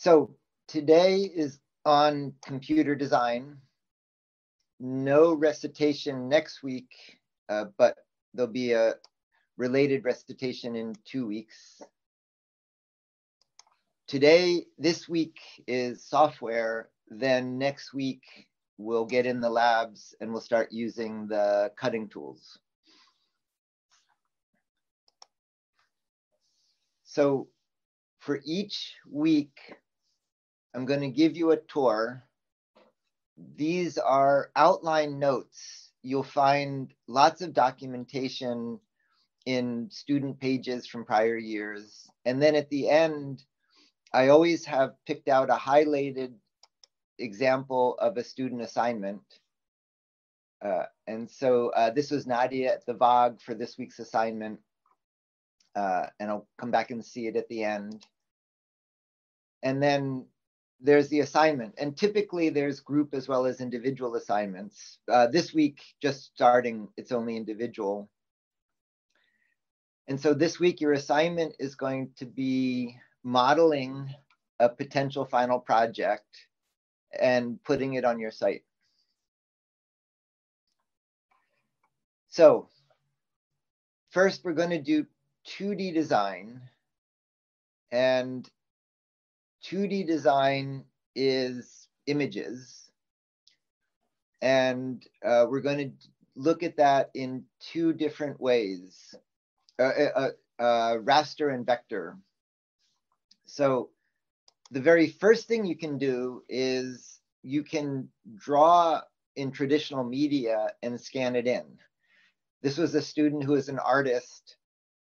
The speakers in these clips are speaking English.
So today is on computer design. No recitation next week, but there'll be a related recitation in 2 weeks. This week is software. Then next week, we'll get in the labs and we'll start using the cutting tools. So for each week, I'm going to give you a tour. These are outline notes. You'll find lots of documentation in student pages from prior years. And then at the end, I always have picked out a highlighted example of a student assignment. And so this was Nadia at the VOG for this week's assignment. And I'll come back and see it at the end. And then there's the assignment. And typically there's group as well as individual assignments. This week, just starting, it's only individual. And so this week, your assignment is going to be modeling a potential final project and putting it on your site. So first, we're going to do 2D design. And 2D design is images. And we're going to look at that in 2 different ways, raster and vector. So the very first thing you can do is you can draw in traditional media and scan it in. This was a student who is an artist.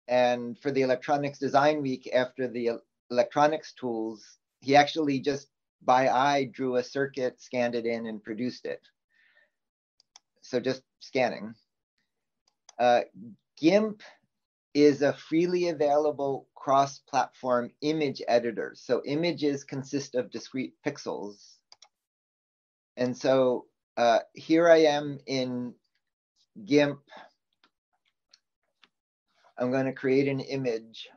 And for the electronics design week, after the electronics tools, he actually just by eye drew a circuit, scanned it in, and produced it. So just scanning. GIMP is a freely available cross-platform image editor. So images consist of discrete pixels. And so here I am in GIMP. I'm going to create an image.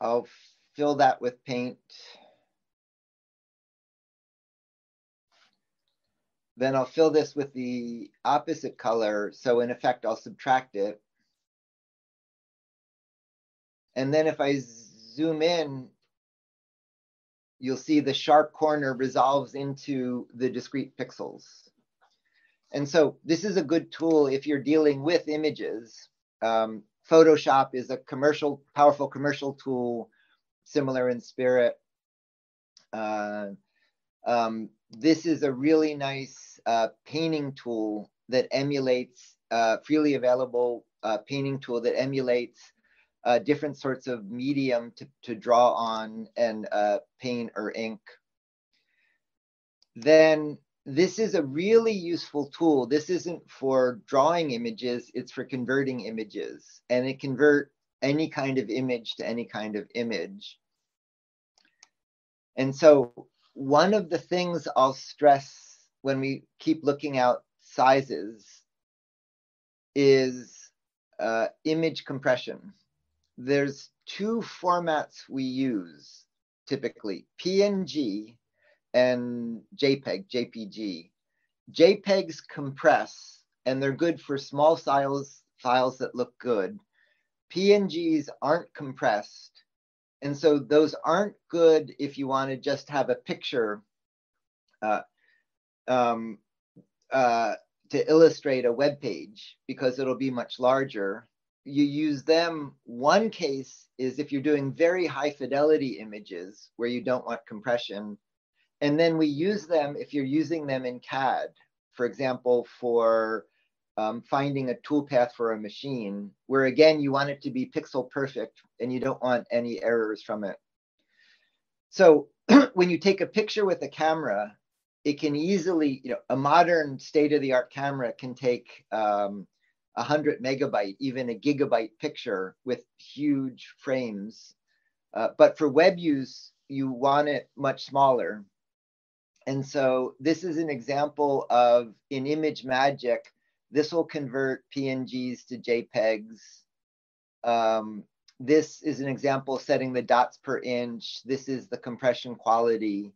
I'll fill that with paint. Then I'll fill this with the opposite color. So in effect, I'll subtract it. And then if I zoom in, you'll see the sharp corner resolves into the discrete pixels. And so this is a good tool if you're dealing with images. Photoshop is a powerful commercial tool, similar in spirit. This is a really nice painting tool that emulates, freely available painting tool that emulates different sorts of medium to draw on and paint or ink. Then this is a really useful tool. This isn't for drawing images, it's for converting images. And it converts any kind of image to any kind of image. And so one of the things I'll stress when we keep looking at sizes is image compression. There's 2 formats we use typically, PNG and JPEG, JPG. JPEGs compress, and they're good for small files that look good. PNGs aren't compressed, and so those aren't good if you want to just have a picture to illustrate a web page, because it'll be much larger. You use them. One case is if you're doing very high fidelity images where you don't want compression. And then we use them if you're using them in CAD, for example, for finding a toolpath for a machine, where again, you want it to be pixel perfect and you don't want any errors from it. So when you take a picture with a camera, it can easily, a modern state-of-the-art camera can take 100 megabyte, even a gigabyte picture with huge frames. But for web use, you want it much smaller. And so this is an example of, in ImageMagick, This will convert PNGs to JPEGs. This is an example setting the dots per inch. This is the compression quality.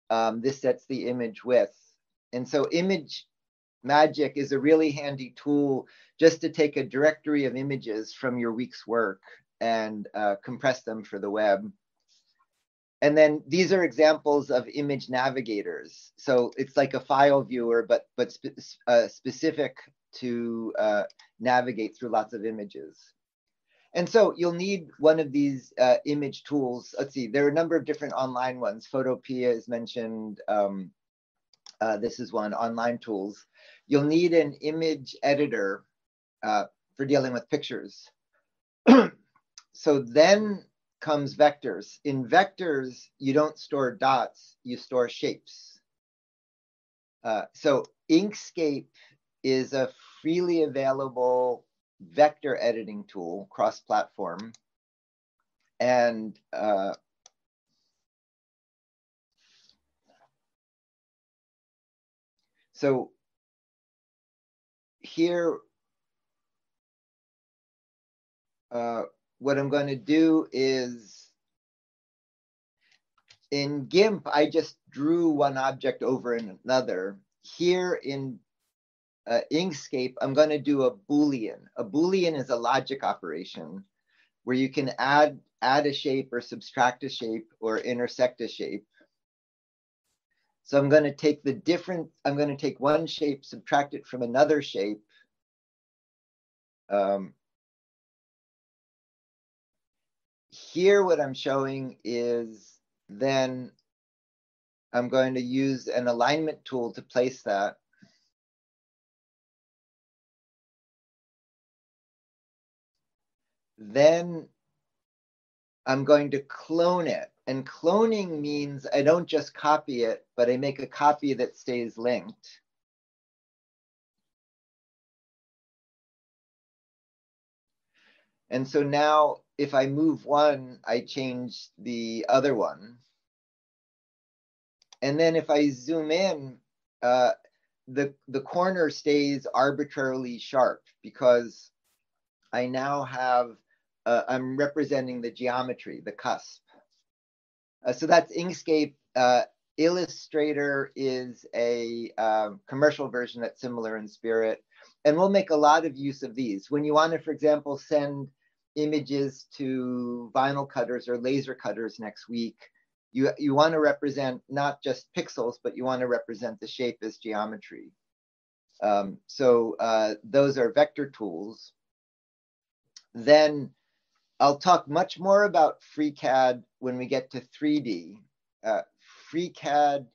This sets the image width. And so Image Magic is a really handy tool just to take a directory of images from your week's work and compress them for the web. And then these are examples of image navigators. So it's like a file viewer, but specific to navigate through lots of images. And so you'll need one of these image tools. Let's see, there are a number of different online ones. Photopea is mentioned. This is one, online tools. You'll need an image editor for dealing with pictures. So then comes vectors. In vectors, you don't store dots, you store shapes. So Inkscape is a freely available vector editing tool, cross-platform. And so here, what I'm going to do is, in GIMP, I just drew one object over another. Here in Inkscape, I'm going to do a Boolean. A Boolean is a logic operation where you can add a shape or subtract a shape or intersect a shape. So I'm going to take I'm going to take one shape, subtract it from another shape. Here, what I'm showing is then I'm going to use an alignment tool to place that. Then I'm going to clone it. And cloning means I don't just copy it, but I make a copy that stays linked. And so now if I move one, I change the other one. And then if I zoom in, the corner stays arbitrarily sharp because I now have, I'm representing the geometry, the cusp. So that's Inkscape. Illustrator is a commercial version that's similar in spirit. And we'll make a lot of use of these. When you want to, for example, send images to vinyl cutters or laser cutters next week, you want to represent not just pixels, but you want to represent the shape as geometry. So those are vector tools. Then I'll talk much more about FreeCAD when we get to 3D. FreeCAD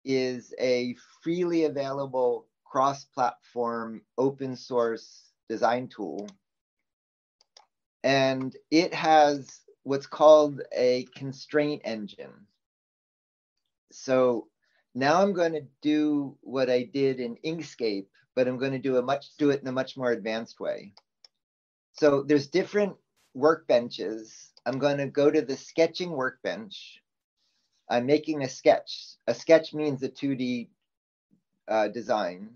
is a freely available cross-platform open source design tool. And it has what's called a constraint engine. So now I'm going to do what I did in Inkscape, but I'm going to do it in a much more advanced way. So there's different workbenches. I'm going to go to the sketching workbench. I'm making a sketch. A sketch means a 2D design.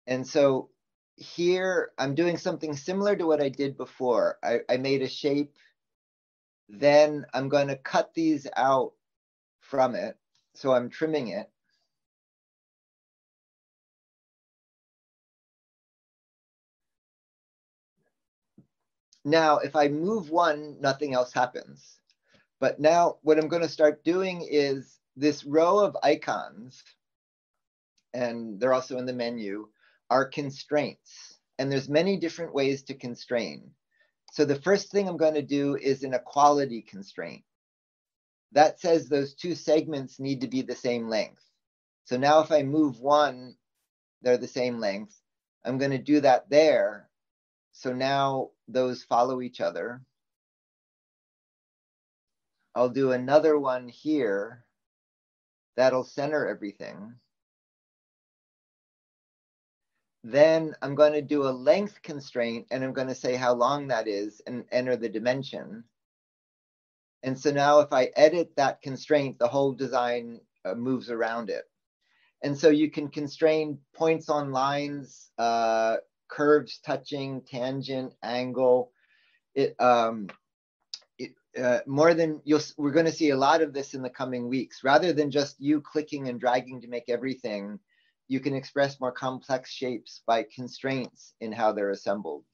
And so here I'm doing something similar to what I did before. I made a shape. Then I'm going to cut these out from it. So I'm trimming it. Now, if I move one, nothing else happens. But now what I'm going to start doing is this row of icons, and they're also in the menu, are constraints. And there's many different ways to constrain. So the first thing I'm going to do is an equality constraint. That says those two segments need to be the same length. So now if I move one, they're the same length. I'm going to do that there. So now those follow each other. I'll do another one here. That'll center everything. Then I'm going to do a length constraint, and I'm going to say how long that is and enter the dimension. And so now if I edit that constraint, the whole design moves around it. And so you can constrain points on lines, curves touching, tangent, angle. More than we're going to see a lot of this in the coming weeks. Rather than just you clicking and dragging to make everything, you can express more complex shapes by constraints in how they're assembled.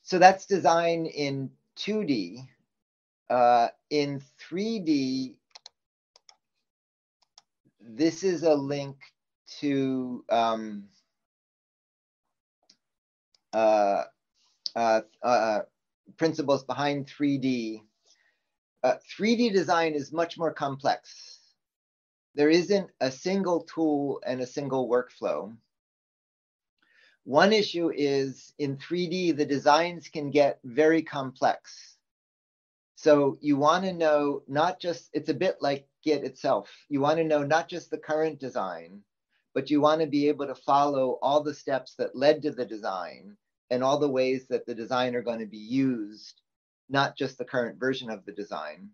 So that's design in 2D. In 3D, this is a link to principles behind 3D. 3D design is much more complex. There isn't a single tool and a single workflow. One issue is in 3D, the designs can get very complex. So you want to know not just, it's a bit like Git itself. You want to know not just the current design, but you want to be able to follow all the steps that led to the design and all the ways that the design are going to be used, not just the current version of the design.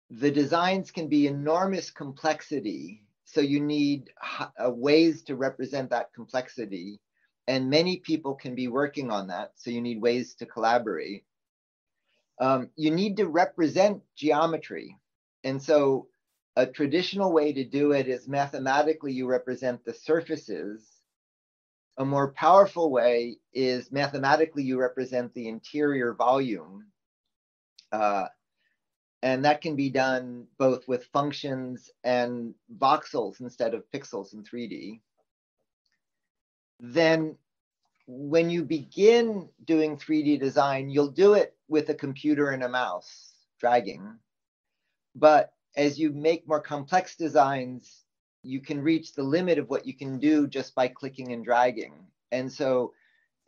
The designs can be enormous complexity, so you need ways to represent that complexity, and many people can be working on that, so you need ways to collaborate. You need to represent geometry, and so a traditional way to do it is mathematically you represent the surfaces. A more powerful way is mathematically you represent the interior volume. And that can be done both with functions and voxels instead of pixels in 3D. Then when you begin doing 3D design, you'll do it with a computer and a mouse, dragging. But as you make more complex designs, you can reach the limit of what you can do just by clicking and dragging. And so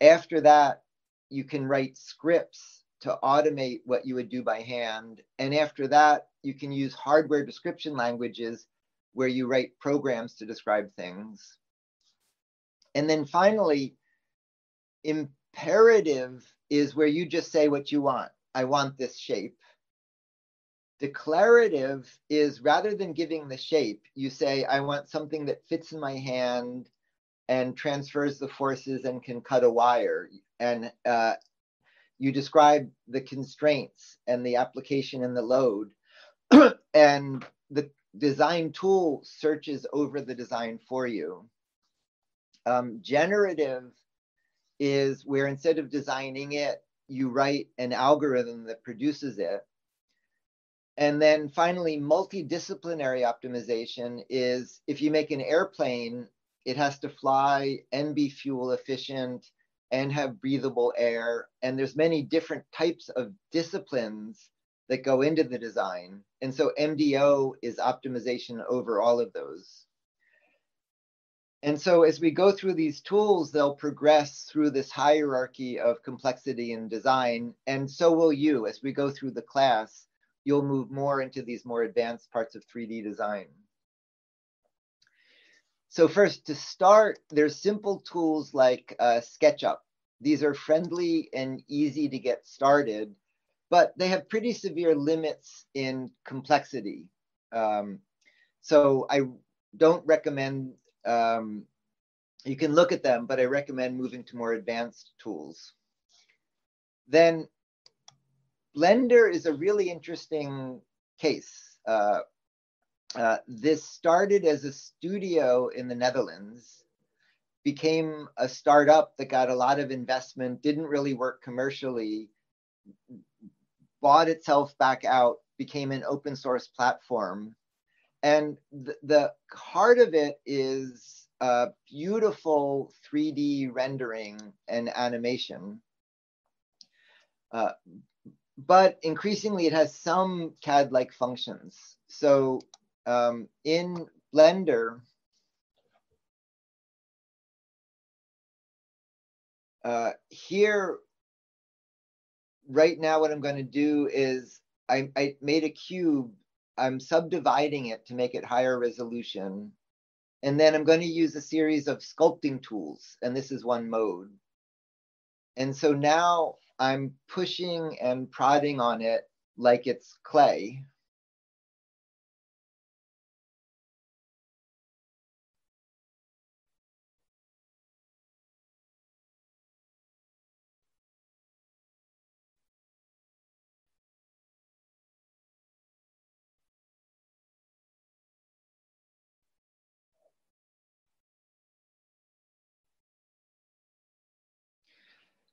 after that, you can write scripts to automate what you would do by hand. And after that, you can use hardware description languages where you write programs to describe things. And then finally, imperative is where you just say what you want. I want this shape. Declarative is rather than giving the shape, you say, I want something that fits in my hand and transfers the forces and can cut a wire. And you describe the constraints and the application and the load. And the design tool searches over the design for you. Generative is where instead of designing it, you write an algorithm that produces it. And then finally, multidisciplinary optimization is if you make an airplane, it has to fly and be fuel efficient and have breathable air. And there's many different types of disciplines that go into the design. And so MDO is optimization over all of those. And so as we go through these tools, they'll progress through this hierarchy of complexity and design. And so will you. As we go through the class, you'll move more into these more advanced parts of 3D design. So first, to start, there's simple tools like SketchUp. These are friendly and easy to get started, but they have pretty severe limits in complexity. So I don't recommend, you can look at them, but I recommend moving to more advanced tools. Then Blender is a really interesting case. This started as a studio in the Netherlands, became a startup that got a lot of investment, didn't really work commercially, bought itself back out, became an open source platform. And the heart of it is beautiful 3D rendering and animation. But increasingly, it has some CAD-like functions. So in Blender, here, right now, what I'm going to do is I made a cube. I'm subdividing it to make it higher resolution. And then I'm going to use a series of sculpting tools. And this is one mode. And so now I'm pushing and prodding on it like it's clay.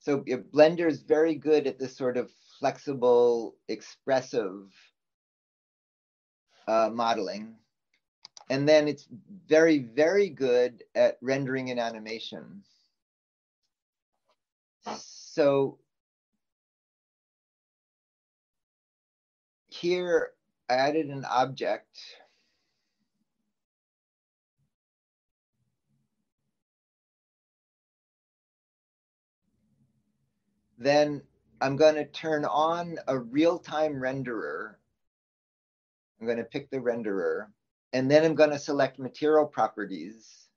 So Blender is very good at this sort of flexible, expressive modeling. And then it's very, very good at rendering and animation. So here I added an object. Then I'm going to turn on a real-time renderer. I'm going to pick the renderer, and then I'm going to select material properties.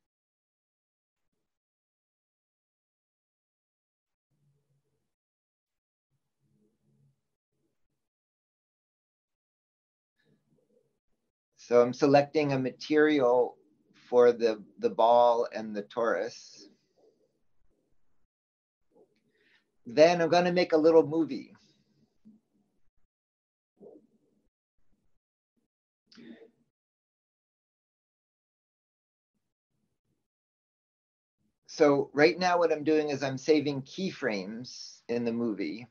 So I'm selecting a material for the ball and the torus. Then I'm going to make a little movie. So right now what I'm doing is I'm saving keyframes in the movie.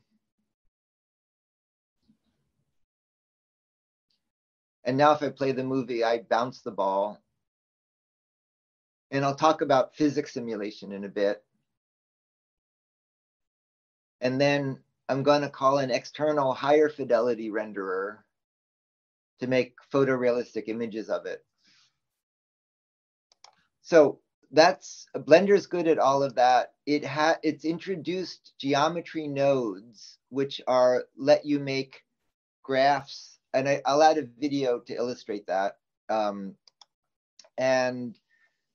And now if I play the movie, I bounce the ball. And I'll talk about physics simulation in a bit. And then I'm going to call an external higher fidelity renderer to make photorealistic images of it. So that's Blender's good at all of that. It's introduced geometry nodes, which are let you make graphs, and I'll add a video to illustrate that. And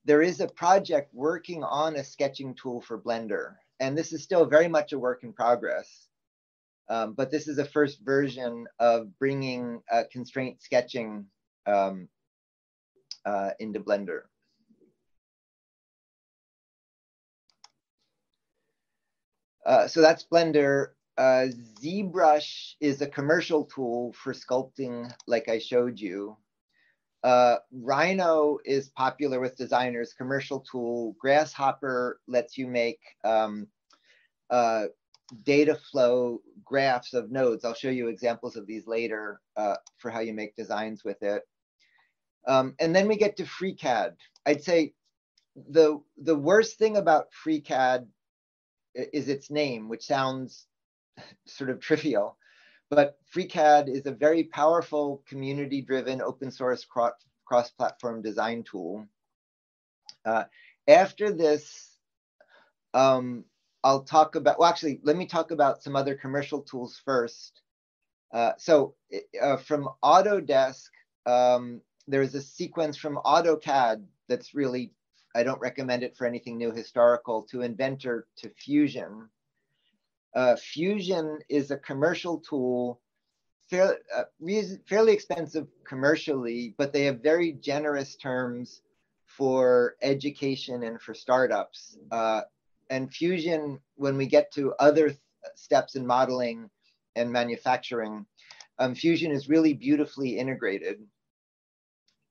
there is a project working on a sketching tool for Blender, and this is still very much a work in progress. But this is a first version of bringing constraint sketching into Blender. So that's Blender. ZBrush is a commercial tool for sculpting, like I showed you. Rhino is popular with designers, commercial tool. Grasshopper lets you make data flow graphs of nodes. I'll show you examples of these later for how you make designs with it. And then we get to FreeCAD. I'd say the worst thing about FreeCAD is its name, which sounds sort of trivial. But FreeCAD is a very powerful community-driven open source cross-platform design tool. After this, I'll talk about, well, actually, let me talk about some other commercial tools first. From Autodesk, there's a sequence from AutoCAD that's really, I don't recommend it for anything new historical, to Inventor to Fusion. Fusion is a commercial tool, fairly expensive commercially, but they have very generous terms for education and for startups. And Fusion, when we get to other steps in modeling and manufacturing, Fusion is really beautifully integrated.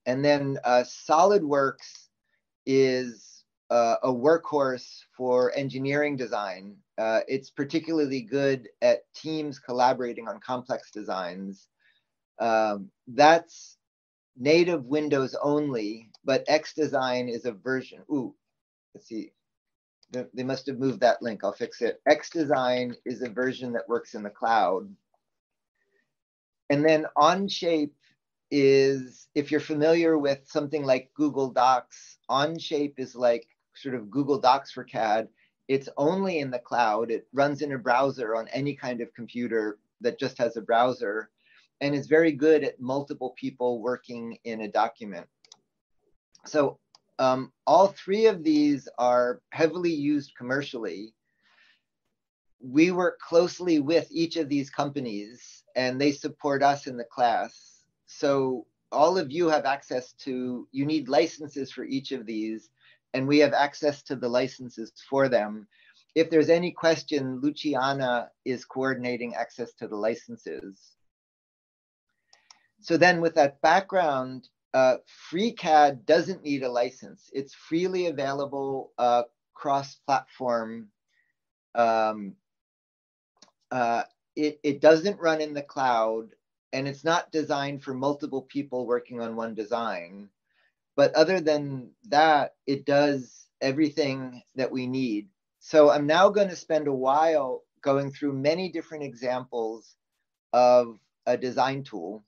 And then SolidWorks is a workhorse for engineering design. It's particularly good at teams collaborating on complex designs. That's native Windows only, but XDesign is a version. Ooh, let's see. They must have moved that link. I'll fix it. XDesign is a version that works in the cloud. And then Onshape is, if you're familiar with something like Google Docs, Onshape is like sort of Google Docs for CAD. It's only in the cloud. It runs in a browser on any kind of computer that just has a browser, and is very good at multiple people working in a document. So all three of these are heavily used commercially. We work closely with each of these companies, and they support us in the class. So all of you have access to, you need licenses for each of these, and we have access to the licenses for them. If there's any question, Luciana is coordinating access to the licenses. So then with that background, FreeCAD doesn't need a license. It's freely available cross-platform. it doesn't run in the cloud, and it's not designed for multiple people working on one design. But other than that, it does everything that we need. So I'm now going to spend a while going through many different examples of a design tool.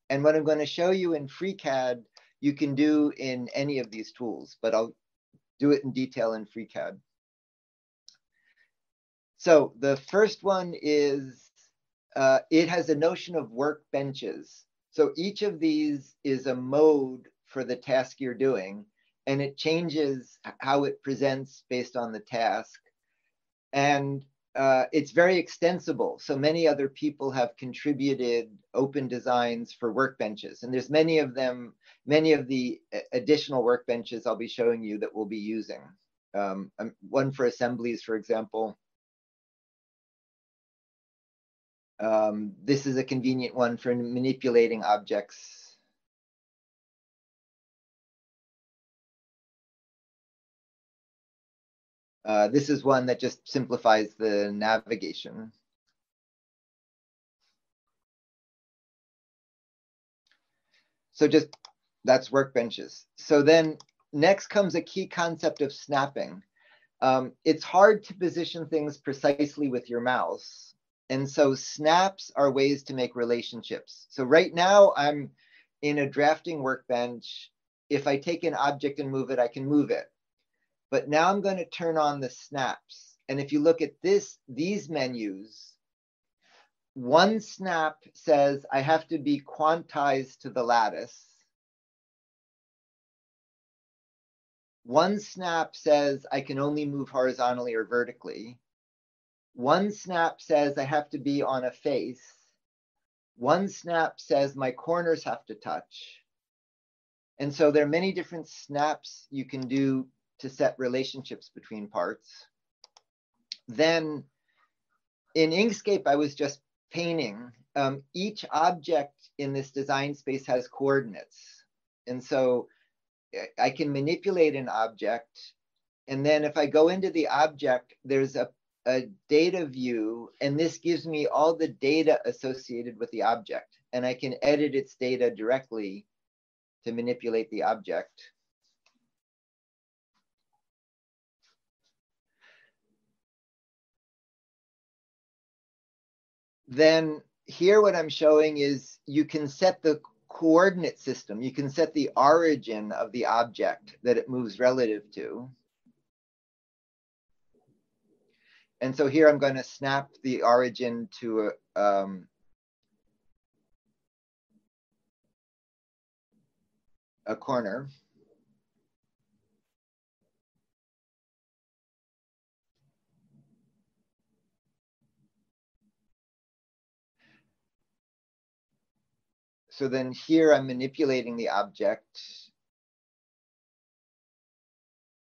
And what I'm going to show you in FreeCAD, you can do in any of these tools, but I'll do it in detail in FreeCAD. So the first one is, it has a notion of workbenches. So each of these is a mode for the task you're doing, and it changes how it presents based on the task. And it's very extensible. So many other people have contributed open designs for workbenches. And there's many of them, many of the additional workbenches I'll be showing you that we'll be using. One for assemblies, for example. This is a convenient one for manipulating objects. This is one that just simplifies the navigation. So just, that's workbenches. So then next comes a key concept of snapping. It's hard to position things precisely with your mouse. And so snaps are ways to make relationships. So right now I'm in a drafting workbench. If I take an object and move it, I can move it. But now I'm going to turn on the snaps. And if you look at these menus, one snap says I have to be quantized to the lattice. One snap says I can only move horizontally or vertically. One snap says I have to be on a face. One snap says my corners have to touch. And so there are many different snaps you can do to set relationships between parts. Then in Inkscape, I was just painting. Each object in this design space has coordinates. And so I can manipulate an object. And then if I go into the object, there's a data view, and this gives me all the data associated with the object. And I can edit its data directly to manipulate the object. Then here what I'm showing is you can set the coordinate system. You can set the origin of the object that it moves relative to. And so here I'm going to snap the origin to a corner. So then here I'm manipulating the object.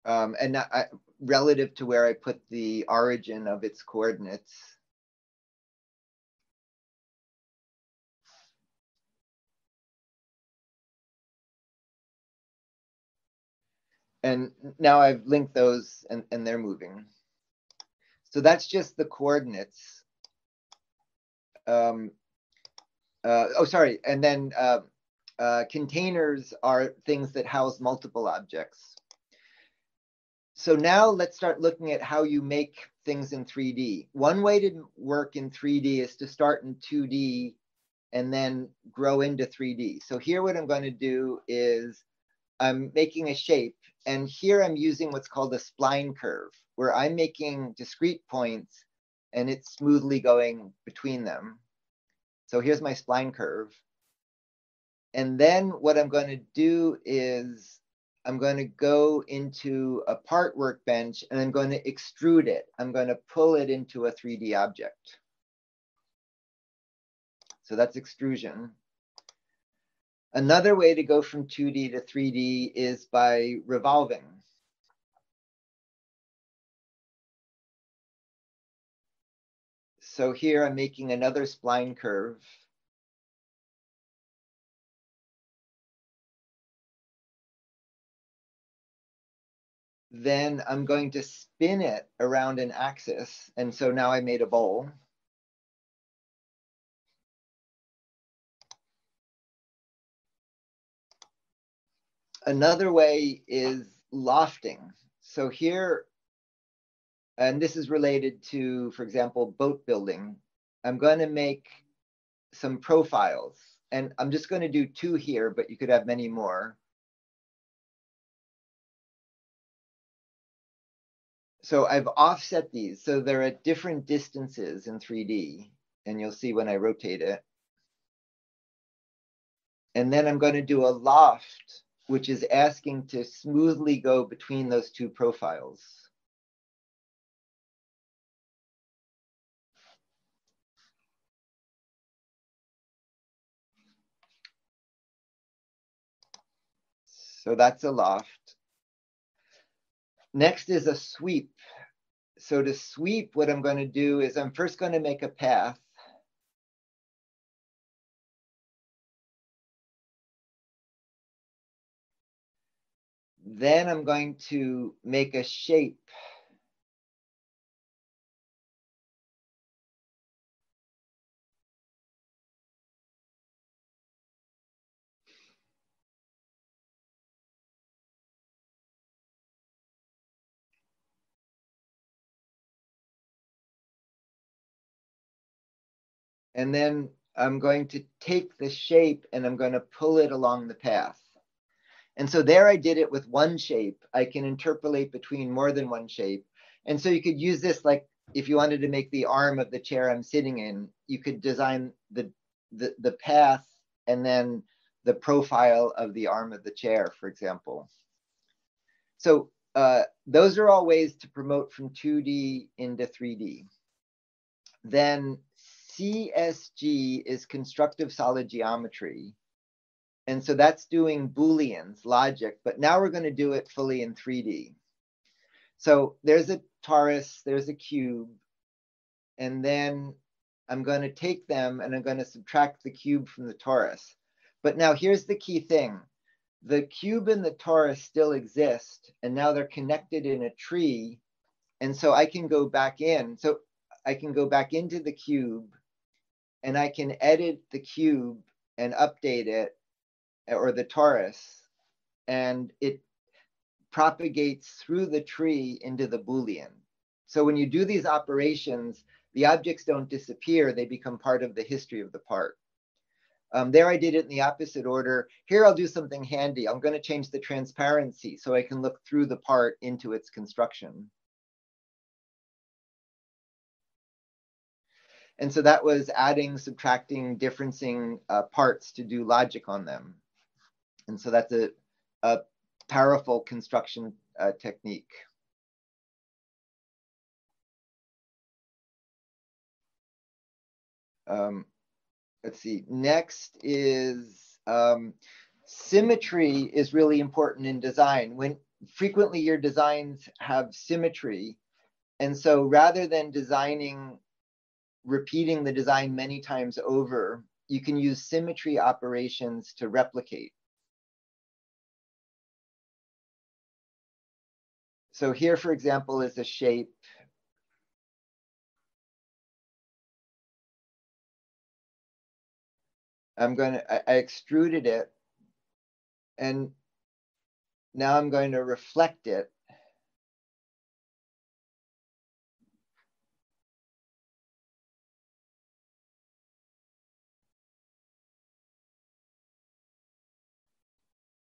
And relative to where I put the origin of its coordinates. And now I've linked those and they're moving. So that's just the coordinates. Oh, sorry. And then containers are things that house multiple objects. So now let's start looking at how you make things in 3D. One way to work in 3D is to start in 2D and then grow into 3D. So here what I'm going to do is I'm making a shape, and here I'm using what's called a spline curve, where I'm making discrete points and it's smoothly going between them. So here's my spline curve. And then what I'm going to do is I'm going to go into a part workbench and I'm going to extrude it. I'm going to pull it into a 3D object. So that's extrusion. Another way to go from 2D to 3D is by revolving. So here I'm making another spline curve. Then I'm going to spin it around an axis. And so now I made a bowl. Another way is lofting. So here, and this is related to, for example, boat building. I'm going to make some profiles, and I'm just going to do 2 here, but you could have many more. So I've offset these, so they're at different distances in 3D, and you'll see when I rotate it. And then I'm going to do a loft, which is asking to smoothly go between those 2 profiles. So that's a loft. Next is a sweep. So to sweep, what I'm going to do is I'm first going to make a path. Then I'm going to make a shape. And then I'm going to take the shape and I'm going to pull it along the path. And so there I did it with one shape. I can interpolate between more than one shape. And so you could use this, like if you wanted to make the arm of the chair I'm sitting in, you could design the path and then the profile of the arm of the chair, for example. So those are all ways to promote from 2D into 3D. Then CSG is constructive solid geometry. And so that's doing Booleans, logic, but now we're going to do it fully in 3D. So there's a torus, there's a cube, and then I'm going to take them and I'm going to subtract the cube from the torus. But now here's the key thing. The cube and the torus still exist, and now they're connected in a tree. And so I can go back in. So I can go back into the cube, and I can edit the cube and update it, or the torus, and it propagates through the tree into the Boolean. So when you do these operations, the objects don't disappear, they become part of the history of the part. There I did it in the opposite order. Here I'll do something handy. I'm going to change the transparency so I can look through the part into its construction. And so that was adding, subtracting, differencing parts to do logic on them. And so that's a powerful construction technique. Let's see, next is symmetry is really important in design. When frequently your designs have symmetry. And so rather than repeating the design many times over, you can use symmetry operations to replicate. So here, for example, is a shape. I extruded it, and now I'm going to reflect it.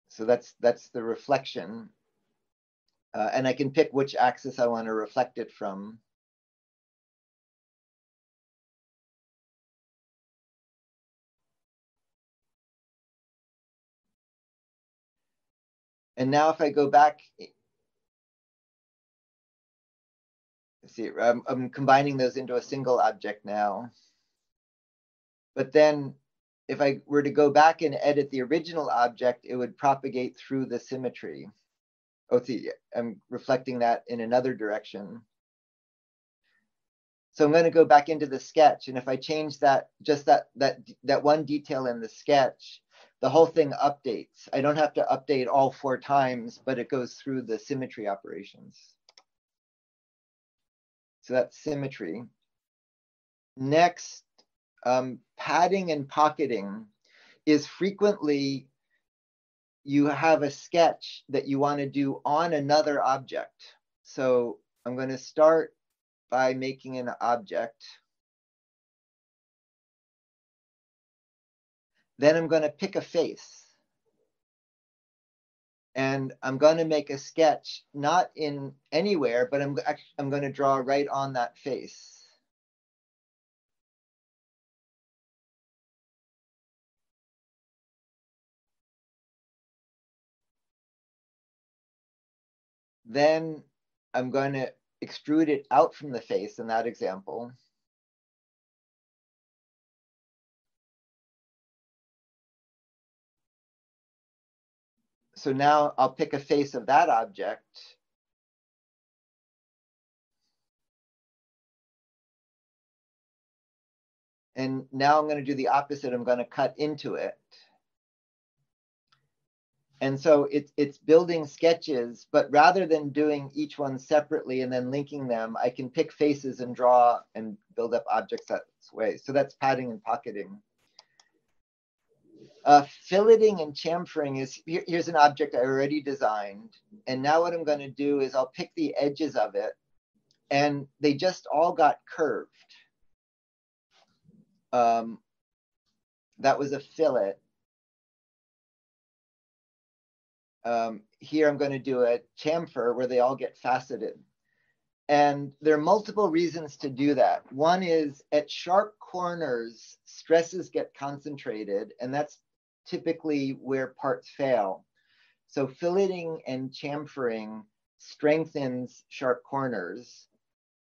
So that's the reflection. And I can pick which axis I want to reflect it from. And now if I go back, see, I'm combining those into a single object now. But then if I were to go back and edit the original object, it would propagate through the symmetry. Oh, see, I'm reflecting that in another direction. So I'm going to go back into the sketch. And if I change that, just that one detail in the sketch, the whole thing updates. I don't have to update all 4 times, but it goes through the symmetry operations. So that's symmetry. Next, padding and pocketing is frequently you have a sketch that you want to do on another object. So I'm going to start by making an object. Then I'm going to pick a face. And I'm going to make a sketch, not in anywhere, but I'm going to draw right on that face. Then I'm going to extrude it out from the face in that example. So now I'll pick a face of that object. And now I'm going to do the opposite. I'm going to cut into it. And so it's building sketches, but rather than doing each one separately and then linking them, I can pick faces and draw and build up objects that way. So that's padding and pocketing. Filleting and chamfering is, here's an object I already designed. And now what I'm going to do is I'll pick the edges of it, and they just all got curved. That was a fillet. Here I'm going to do a chamfer where they all get faceted. And there are multiple reasons to do that. One is at sharp corners, stresses get concentrated, and that's typically where parts fail. So filleting and chamfering strengthens sharp corners.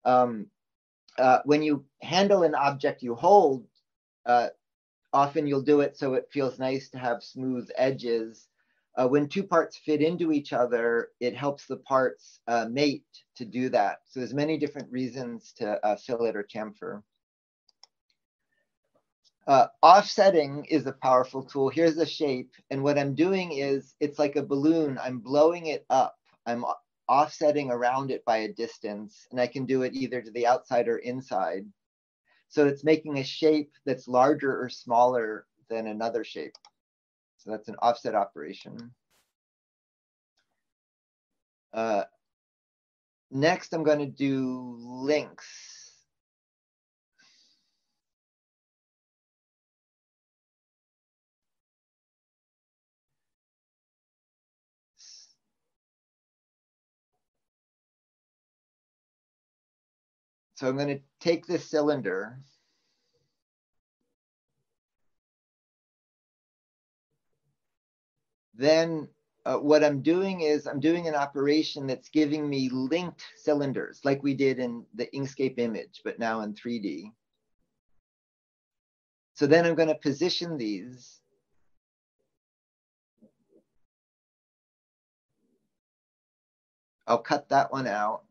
When you handle an object you hold, often you'll do it so it feels nice to have smooth edges. When two parts fit into each other, it helps the parts mate to do that. So there's many different reasons to fillet or chamfer. Offsetting is a powerful tool. Here's a shape. And what I'm doing is, it's like a balloon. I'm blowing it up. I'm offsetting around it by a distance. And I can do it either to the outside or inside. So it's making a shape that's larger or smaller than another shape. So that's an offset operation. Next, I'm going to do links. So I'm going to take this cylinder. Then what I'm doing is I'm doing an operation that's giving me linked cylinders, like we did in the Inkscape image, but now in 3D. So then I'm going to position these. I'll cut that one out.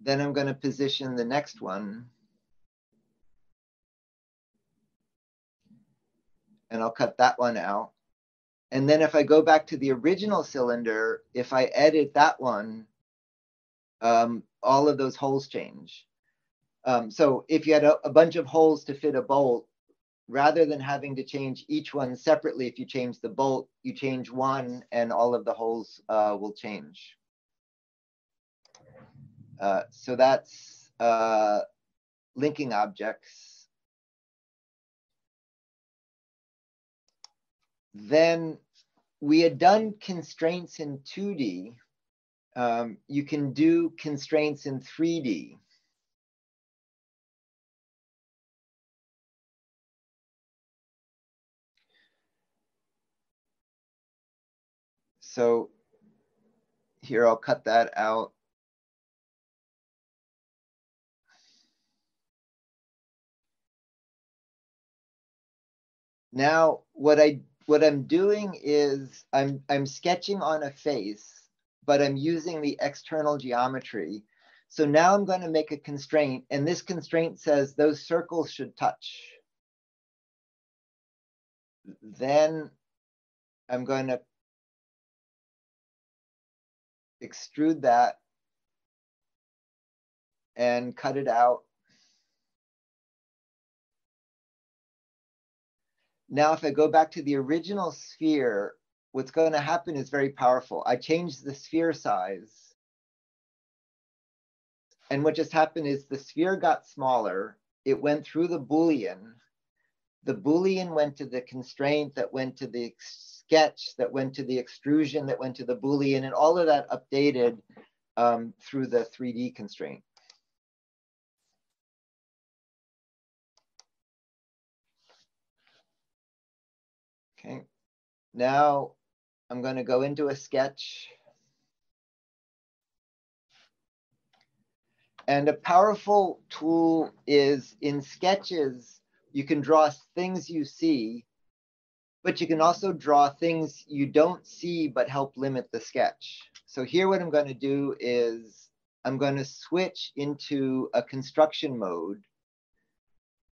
Then I'm going to position the next one. And I'll cut that one out. And then if I go back to the original cylinder, if I edit that one, all of those holes change. So if you had a bunch of holes to fit a bolt, rather than having to change each one separately, if you change the bolt, you change one and all of the holes will change. So that's linking objects. Then we had done constraints in 2D. You can do constraints in 3D. So here, I'll cut that out. Now, what I'm doing is I'm sketching on a face, but I'm using the external geometry. So now I'm going to make a constraint, and this constraint says those circles should touch. Then I'm going to extrude that and cut it out. Now, if I go back to the original sphere, what's going to happen is very powerful. I changed the sphere size. And what just happened is the sphere got smaller. It went through the Boolean. The Boolean went to the constraint that went to the sketch, that went to the extrusion, that went to the Boolean, and all of that updated through the 3D constraint. Okay, now I'm going to go into a sketch. And a powerful tool is in sketches, you can draw things you see, but you can also draw things you don't see but help limit the sketch. So here what I'm going to do is I'm going to switch into a construction mode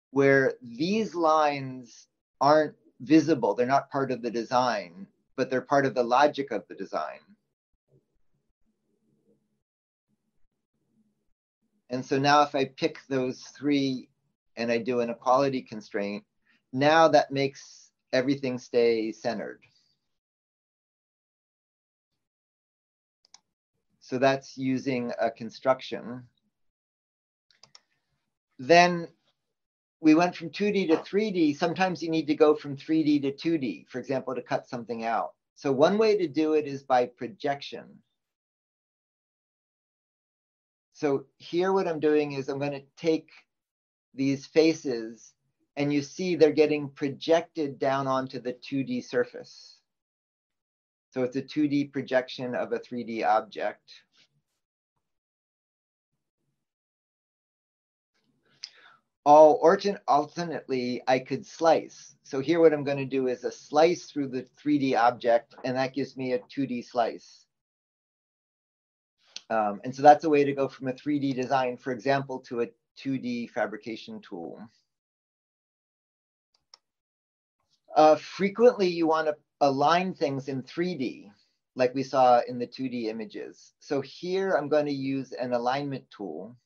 where these lines aren't visible. They're not part of the design, but they're part of the logic of the design. And so now if I pick those three and I do an equality constraint, now that makes everything stay centered. So that's using a construction. Then we went from 2D to 3D. Sometimes you need to go from 3D to 2D, for example, to cut something out. So one way to do it is by projection. So here what I'm doing is I'm going to take these faces and you see they're getting projected down onto the 2D surface. So it's a 2D projection of a 3D object. Alternately, I could slice. So here what I'm going to do is a slice through the 3D object, and that gives me a 2D slice. And so that's a way to go from a 3D design, for example, to a 2D fabrication tool. Frequently, you want to align things in 3D, like we saw in the 2D images. So here I'm going to use an alignment tool.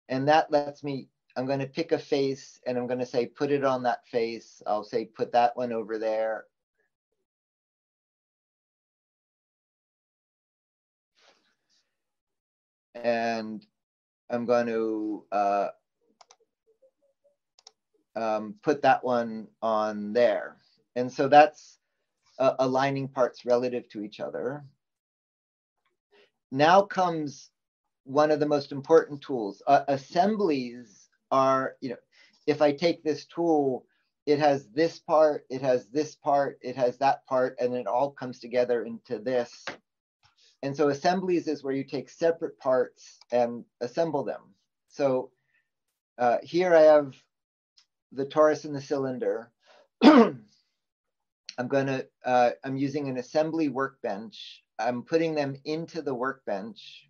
And that lets me, I'm going to pick a face and I'm going to say, put it on that face. I'll say, put that one over there. And I'm going to put that one on there. And so that's aligning parts relative to each other. Now comes one of the most important tools. Assemblies are, if I take this tool, it has this part, it has this part, it has that part, and it all comes together into this. And so assemblies is where you take separate parts and assemble them. So here I have the torus and the cylinder. I'm using an assembly workbench. I'm putting them into the workbench.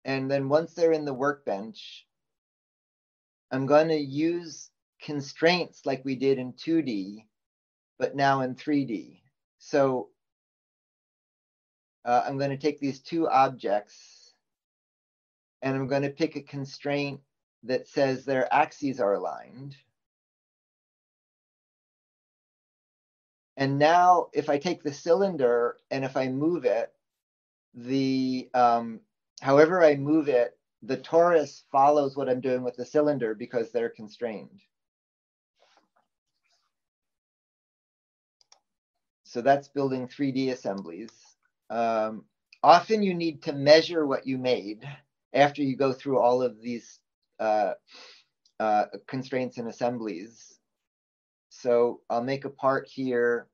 And then once they're in the workbench, I'm going to use constraints like we did in 2D, but now in 3D. So I'm going to take these two objects and I'm going to pick a constraint that says their axes are aligned. And now if I take the cylinder and if I move it, however I move it, the torus follows what I'm doing with the cylinder because they're constrained. So that's building 3D assemblies. Often you need to measure what you made after you go through all of these constraints and assemblies. So I'll make a part here.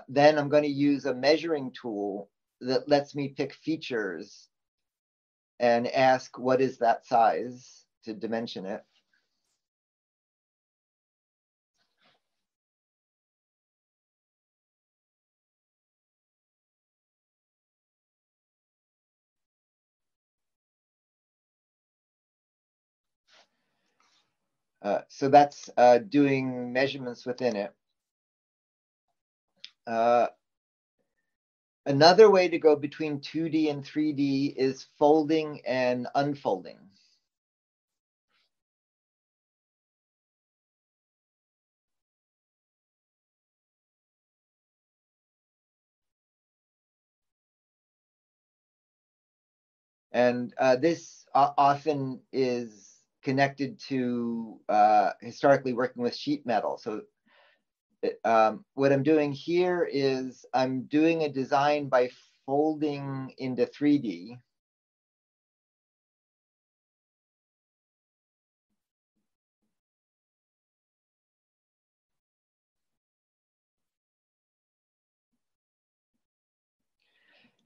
Then I'm going to use a measuring tool that lets me pick features and ask what is that size to dimension it. So that's doing measurements within it. Another way to go between 2D and 3D is folding and unfolding. And this often is connected to historically working with sheet metal. So what I'm doing here is I'm doing a design by folding into 3D.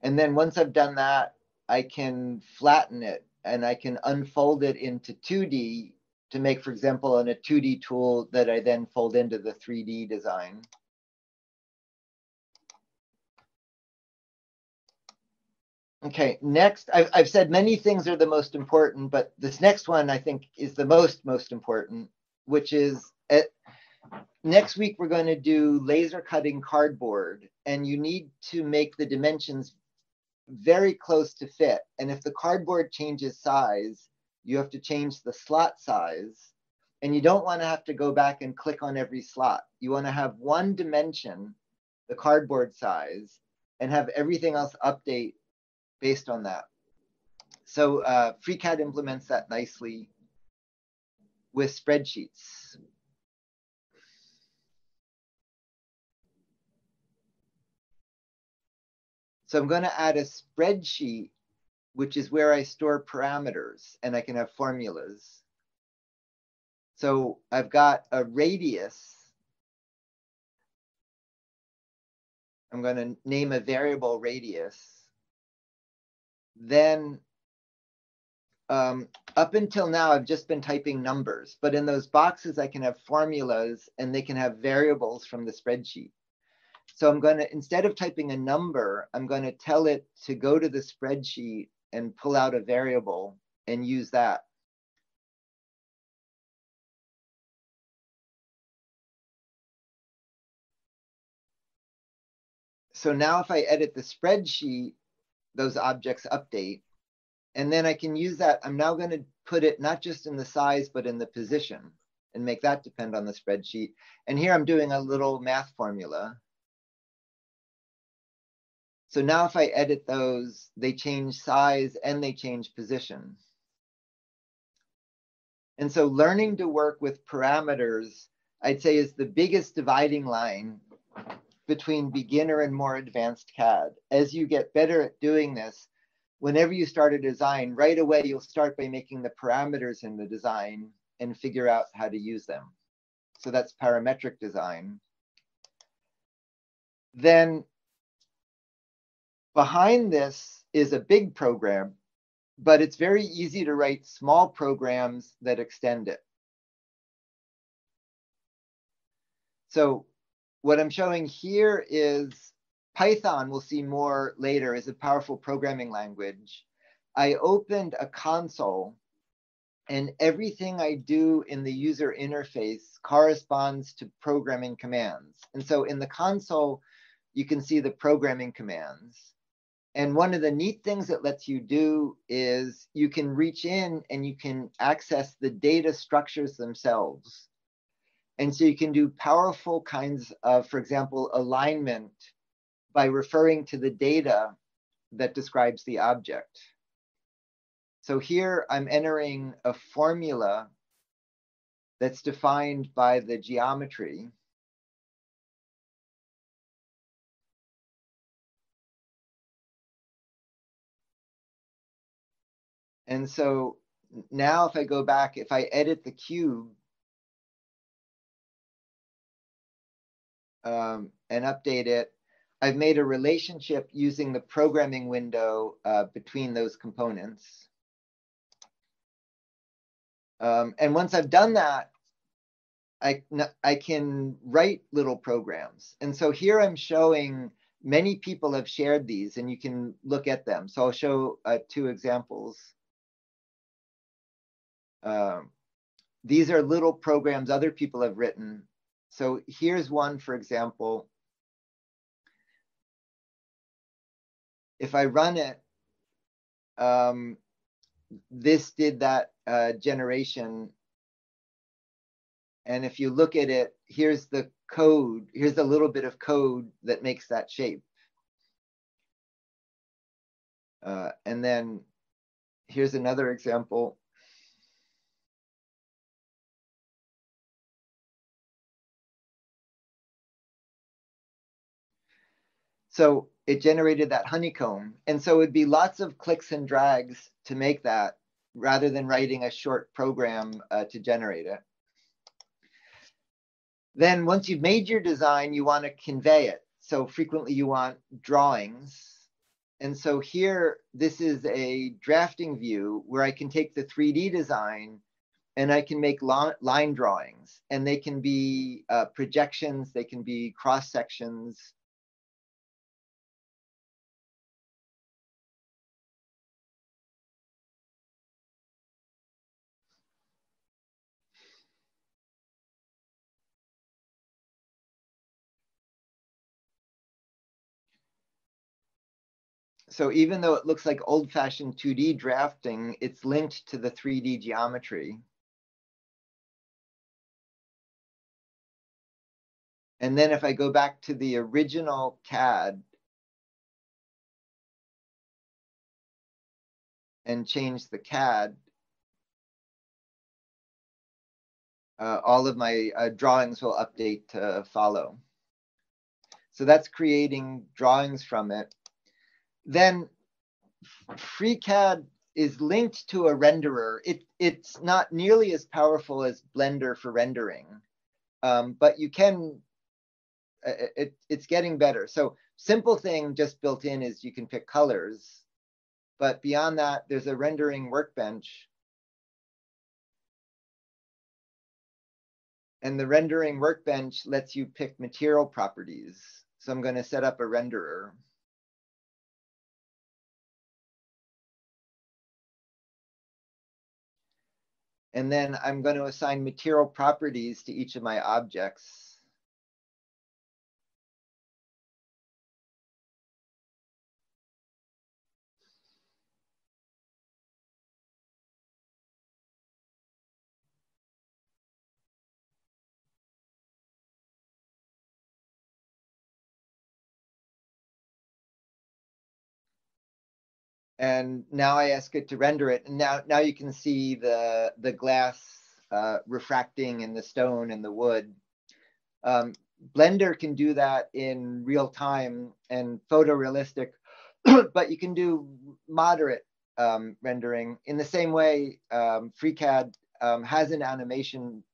And then once I've done that, I can flatten it and I can unfold it into 2D to make, for example, on a 2D tool that I then fold into the 3D design. Okay, next, I've said many things are the most important, but this next one I think is the most important, which is next week we're going to do laser cutting cardboard, and you need to make the dimensions very close to fit. And if the cardboard changes size, you have to change the slot size. And you don't want to have to go back and click on every slot. You want to have one dimension, the cardboard size, and have everything else update based on that. So FreeCAD implements that nicely with spreadsheets. So I'm going to add a spreadsheet, which is where I store parameters, and I can have formulas. So I've got a radius. I'm going to name a variable radius. Then up until now, I've just been typing numbers, but in those boxes, I can have formulas and they can have variables from the spreadsheet. So I'm going to, instead of typing a number, I'm going to tell it to go to the spreadsheet and pull out a variable and use that. So now if I edit the spreadsheet, those objects update. And then I can use that. I'm now going to put it not just in the size, but in the position and make that depend on the spreadsheet. And here I'm doing a little math formula. So now if I edit those, they change size and they change position. And so learning to work with parameters, I'd say, is the biggest dividing line between beginner and more advanced CAD. As you get better at doing this, whenever you start a design, right away, you'll start by making the parameters in the design and figure out how to use them. So that's parametric design. Then behind this is a big program, but it's very easy to write small programs that extend it. So what I'm showing here is Python, we'll see more later, is a powerful programming language. I opened a console and everything I do in the user interface corresponds to programming commands. And so in the console, you can see the programming commands. And one of the neat things it lets you do is you can reach in and you can access the data structures themselves. And so you can do powerful kinds of, for example, alignment by referring to the data that describes the object. So here I'm entering a formula that's defined by the geometry. And so now if I go back, if I edit the cube and update it, I've made a relationship using the programming window between those components. And once I've done that, I can write little programs. And so here I'm showing many people have shared these and you can look at them. So I'll show 2 examples. These are little programs other people have written. So here's one, for example. If I run it, this did that generation. And if you look at it, here's the code. Here's a little bit of code that makes that shape. And then Here's another example. So it generated that honeycomb. And so it'd be lots of clicks and drags to make that rather than writing a short program to generate it. Then once you've made your design, you want to convey it. So frequently you want drawings. And so here, this is a drafting view where I can take the 3D design and I can make line drawings. And they can be projections, they can be cross sections. So even though it looks like old-fashioned 2D drafting, it's linked to the 3D geometry. And then if I go back to the original CAD and change the CAD, all of my drawings will update to follow. So that's creating drawings from it. Then FreeCAD is linked to a renderer. It's not nearly as powerful as Blender for rendering, but you can, it's getting better. So simple thing just built in is you can pick colors, but beyond that, there's a rendering workbench. And the rendering workbench lets you pick material properties. So I'm going to set up a renderer. And then I'm going to assign material properties to each of my objects. And now I ask it to render it. And now you can see the glass refracting in the stone and the wood. Blender can do that in real time and photorealistic, but you can do moderate rendering. In the same way, FreeCAD has an animation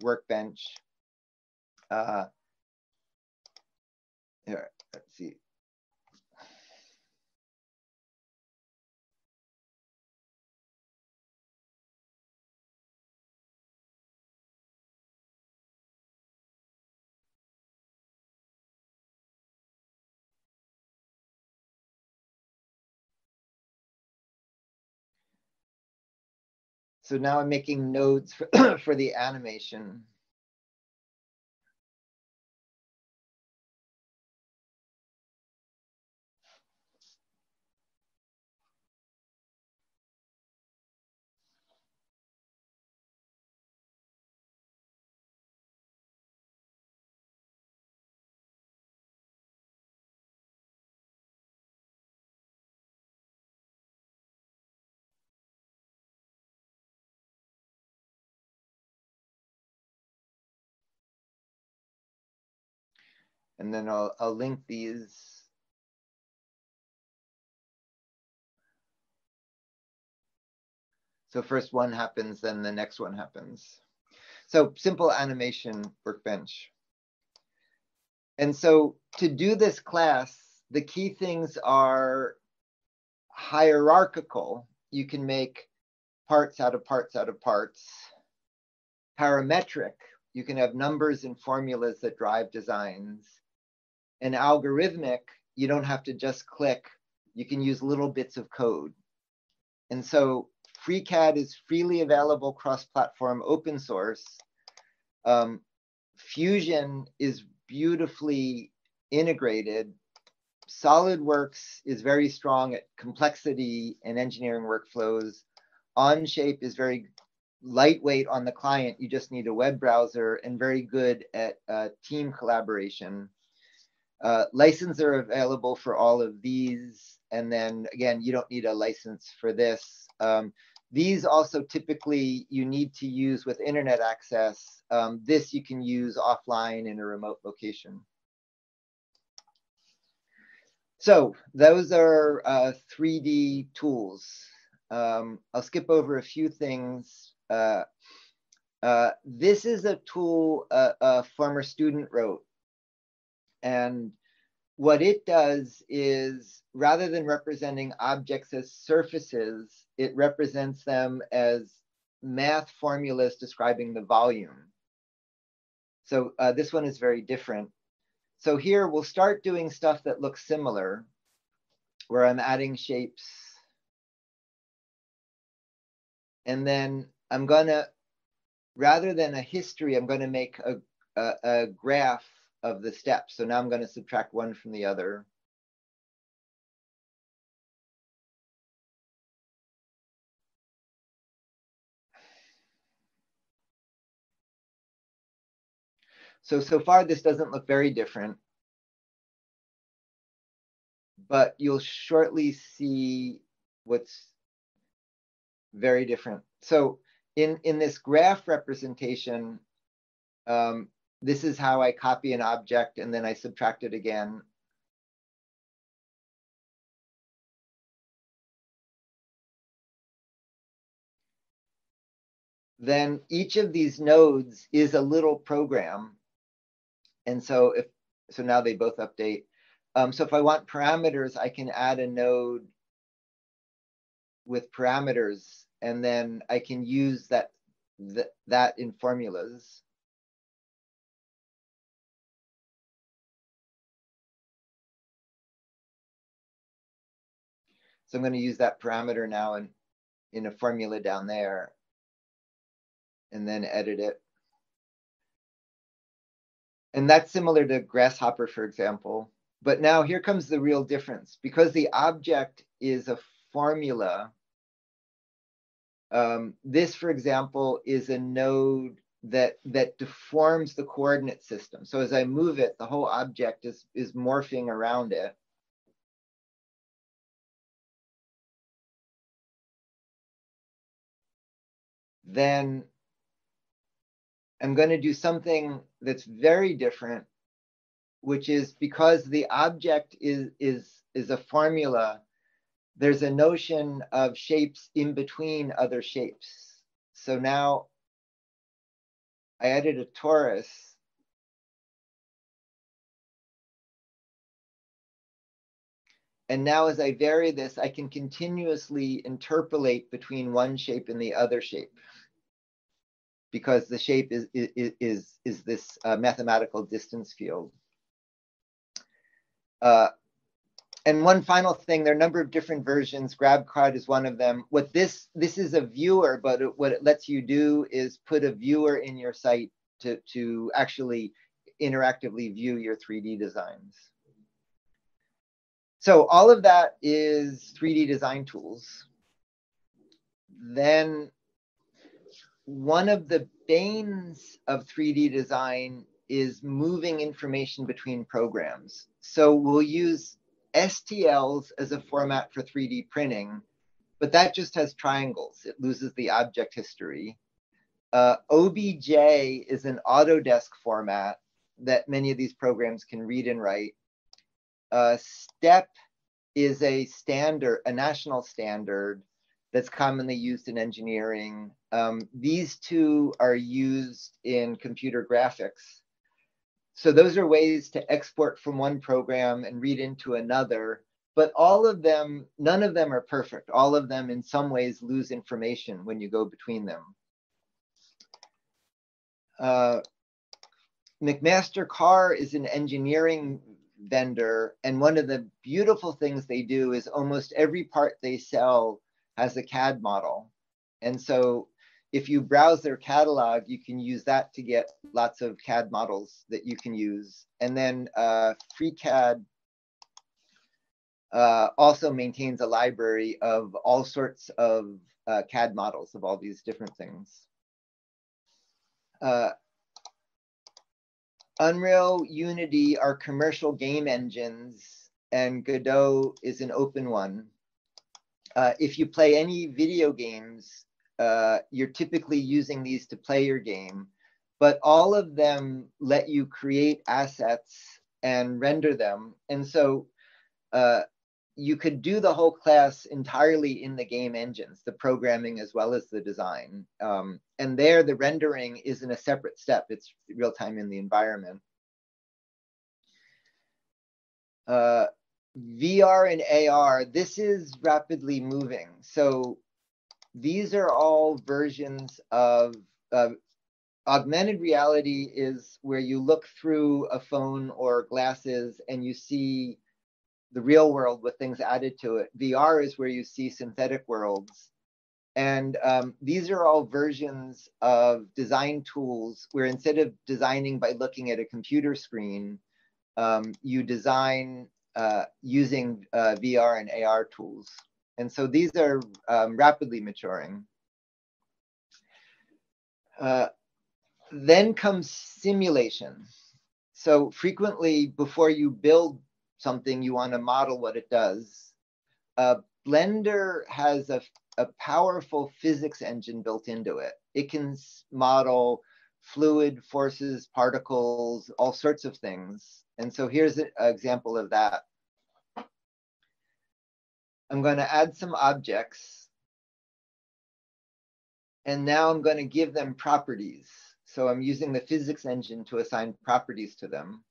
workbench. Here, let's see. So now I'm making nodes for the animation. And then I'll link these. So first one happens, then the next one happens. So simple animation workbench. And so to do this class, the key things are hierarchical. You can make parts out of parts out of parts. Parametric, you can have numbers and formulas that drive designs. And algorithmic, you don't have to just click. You can use little bits of code. And so FreeCAD is freely available cross-platform open source. Fusion is beautifully integrated. SolidWorks is very strong at complexity and engineering workflows. Onshape is very lightweight on the client. You just need a web browser, and very good at team collaboration. Licenses are available for all of these. And then again, you don't need a license for this. These also typically you need to use with internet access. This you can use offline in a remote location. So those are 3D tools. I'll skip over a few things. This is a tool a former student wrote. And what it does is, rather than representing objects as surfaces, it represents them as math formulas describing the volume. So this one is very different. So here we'll start doing stuff that looks similar, where I'm adding shapes. And then I'm gonna, rather than a history, I'm gonna make a graph of the steps. So now I'm gonna subtract one from the other. So far this doesn't look very different, but you'll shortly see what's very different. So in this graph representation, this is how I copy an object and then I subtract it again. Then each of these nodes is a little program. And so now they both update. So if I want parameters, I can add a node with parameters, and then I can use that in formulas. So I'm going to use that parameter now in a formula down there, and then edit it. And that's similar to Grasshopper, for example. But now here comes the real difference. Because the object is a formula, this, for example, is a node that deforms the coordinate system. So as I move it, the whole object is morphing around it. Then I'm going to do something that's very different, which is, because the object is a formula, there's a notion of shapes in between other shapes. So now I added a torus. And now as I vary this, I can continuously interpolate between one shape and the other shape, because the shape is this mathematical distance field. And one final thing, there are a number of different versions. GrabCAD is one of them. What this is a viewer, but what it lets you do is put a viewer in your site to actually interactively view your 3D designs. So all of that is 3D design tools. Then one of the banes of 3D design is moving information between programs. So we'll use STLs as a format for 3D printing, but that just has triangles. It loses the object history. OBJ is an Autodesk format that many of these programs can read and write. STEP is a standard, a national standard that's commonly used in engineering. These two are used in computer graphics. So those are ways to export from one program and read into another, but all of them, none of them are perfect. All of them in some ways lose information when you go between them. McMaster-Carr is an engineering vendor, and one of the beautiful things they do is almost every part they sell has a CAD model. And so if you browse their catalog, you can use that to get lots of CAD models that you can use. And then FreeCAD also maintains a library of all sorts of CAD models of all these different things. Unreal, Unity are commercial game engines, and Godot is an open one. if you play any video games, you're typically using these to play your game, but all of them let you create assets and render them. And so you could do the whole class entirely in the game engines, the programming as well as the design. And there, the rendering isn't a separate step. It's real time in the environment. VR and AR, this is rapidly moving. So these are all versions of augmented reality is where you look through a phone or glasses and you see the real world with things added to it. VR is where you see synthetic worlds. And these are all versions of design tools where instead of designing by looking at a computer screen, you design using VR and AR tools. And so these are rapidly maturing. Then comes simulation. So frequently, before you build something, you want to model what it does. Blender has a powerful physics engine built into it. It can model fluid, forces, particles, all sorts of things. And so here's an example of that. I'm going to add some objects. And now I'm going to give them properties. So I'm using the physics engine to assign properties to them.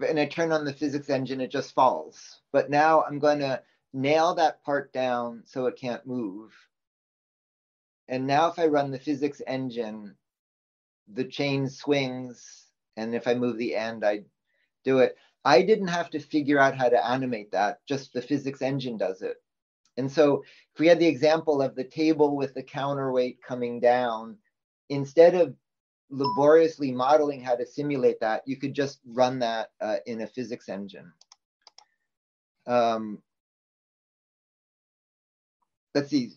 And I turn on the physics engine, it just falls. But now I'm going to nail that part down so it can't move. And now if I run the physics engine, the chain swings. And if I move the end, I do it. I didn't have to figure out how to animate that, just the physics engine does it. And so if we had the example of the table with the counterweight coming down, instead of laboriously modeling how to simulate that, you could just run that in a physics engine. Let's see.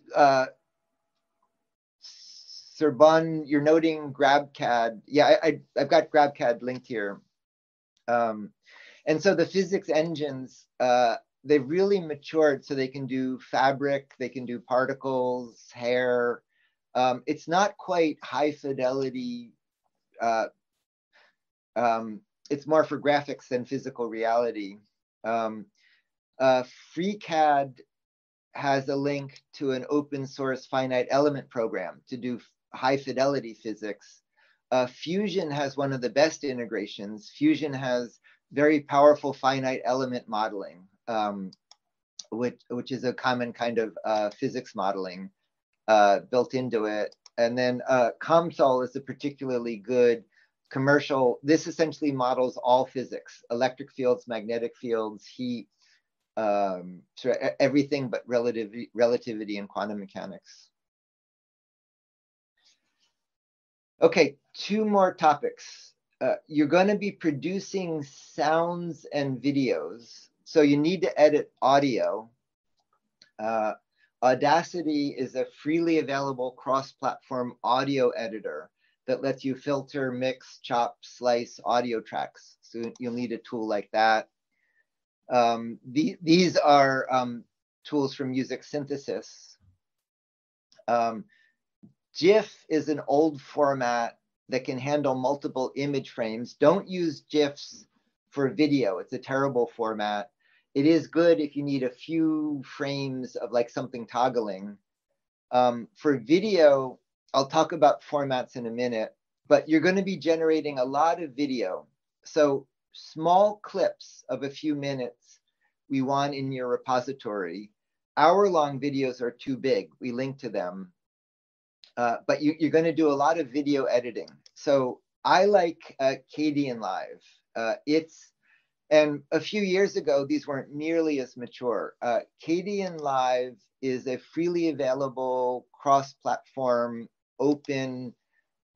Serban, you're noting GrabCAD. Yeah, I've got GrabCAD linked here. And so the physics engines, they've really matured so they can do fabric, they can do particles, hair. It's not quite high fidelity. It's more for graphics than physical reality. FreeCAD has a link to an open source finite element program to do high fidelity physics. Fusion has one of the best integrations. Fusion has very powerful finite element modeling, which is a common kind of physics modeling built into it. And then COMSOL is a particularly good commercial. This essentially models all physics: electric fields, magnetic fields, heat, so everything but relativity and quantum mechanics. Okay, two more topics. You're going to be producing sounds and videos, so you need to edit audio. Audacity is a freely available cross-platform audio editor that lets you filter, mix, chop, slice audio tracks. So you'll need a tool like that. These are tools for music synthesis. GIF is an old format that can handle multiple image frames. Don't use GIFs for video. It's a terrible format. It is good if you need a few frames of like something toggling. For video, I'll talk about formats in a minute, but you're going to be generating a lot of video. So small clips of a few minutes we want in your repository. Hour-long videos are too big. We link to them. But you're going to do a lot of video editing. So I like CAD Live. And a few years ago, these weren't nearly as mature. CAD Live is a freely available cross-platform open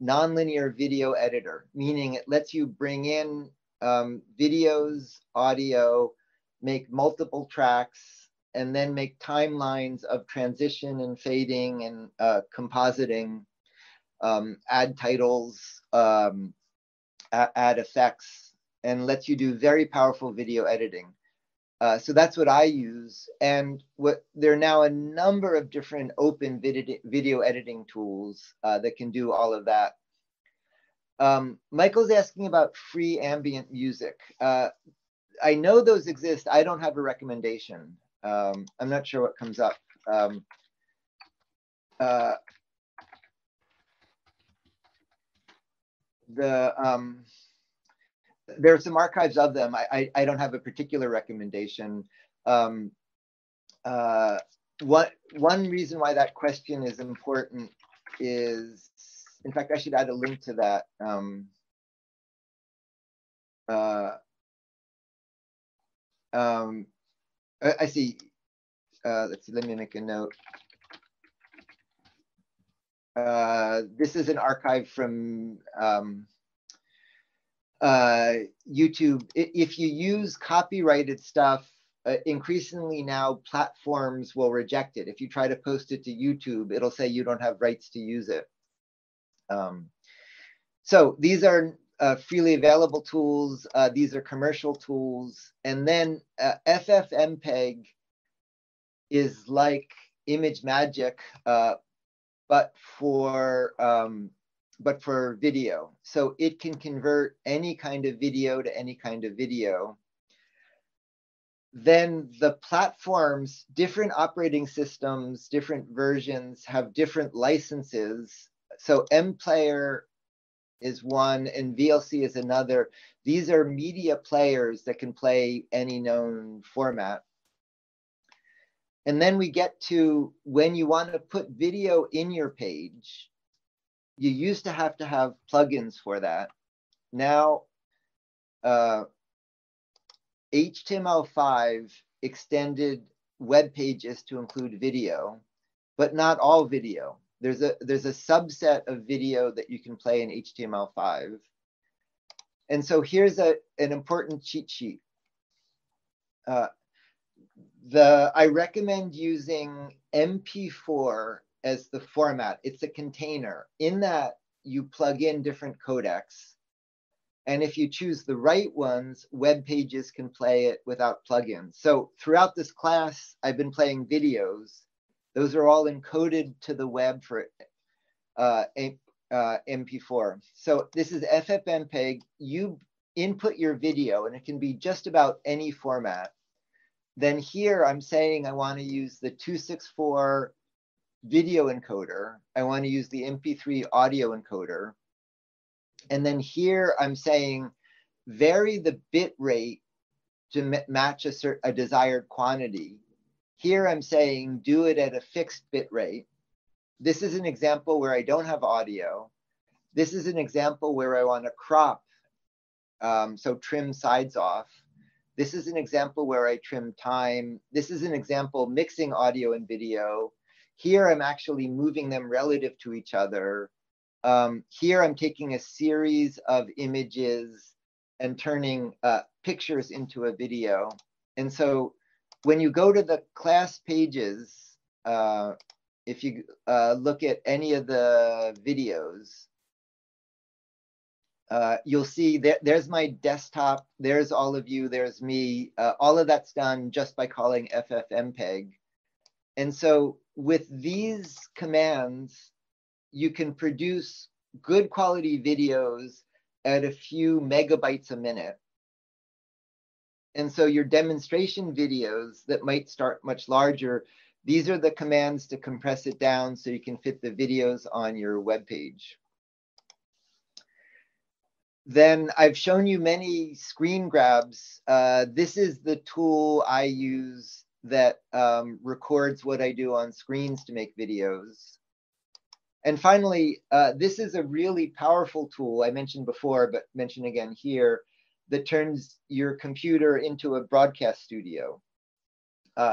nonlinear video editor, meaning it lets you bring in videos, audio, make multiple tracks, and then make timelines of transition and fading and compositing, add titles, add effects, and lets you do very powerful video editing. So that's what I use. And there are now a number of different open video editing tools that can do all of that. Michael's asking about free ambient music. I know those exist. I don't have a recommendation. I'm not sure what comes up. There are some archives of them. I don't have a particular recommendation. One reason why that question is important is, in fact, I should add a link to that. I see. Let's see, let me make a note. This is an archive from YouTube. If you use copyrighted stuff, increasingly now platforms will reject it. If you try to post it to YouTube, it'll say you don't have rights to use it. So these are freely available tools. These are commercial tools. And then FFmpeg is like ImageMagick, but for video. So it can convert any kind of video to any kind of video. Then the platforms, different operating systems, different versions have different licenses. So MPlayer is one and VLC is another. These are media players that can play any known format. And then we get to when you want to put video in your page, you used to have plugins for that. Now, HTML5 extended web pages to include video, but not all video. There's a subset of video that you can play in HTML5. And so here's an important cheat sheet. I recommend using MP4 as the format. It's a container. In that, you plug in different codecs. And if you choose the right ones, web pages can play it without plugins. So throughout this class, I've been playing videos. Those are all encoded to the web for MP4. So this is FFmpeg. You input your video, and it can be just about any format. Then here I'm saying I want to use the 264 video encoder. I want to use the MP3 audio encoder. And then here I'm saying vary the bit rate to match a desired quantity. Here I'm saying do it at a fixed bit rate. This is an example where I don't have audio. This is an example where I want to crop, so trim sides off. This is an example where I trim time. This is an example mixing audio and video. Here I'm actually moving them relative to each other. Here I'm taking a series of images and turning pictures into a video. And so when you go to the class pages, if you look at any of the videos, you'll see there's my desktop, there's all of you, there's me. All of that's done just by calling FFmpeg. And so with these commands, you can produce good quality videos at a few megabytes a minute. And so your demonstration videos that might start much larger, these are the commands to compress it down so you can fit the videos on your web page. Then I've shown you many screen grabs. This is the tool I use that records what I do on screens to make videos. And finally, this is a really powerful tool I mentioned before, but mention again here, that turns your computer into a broadcast studio.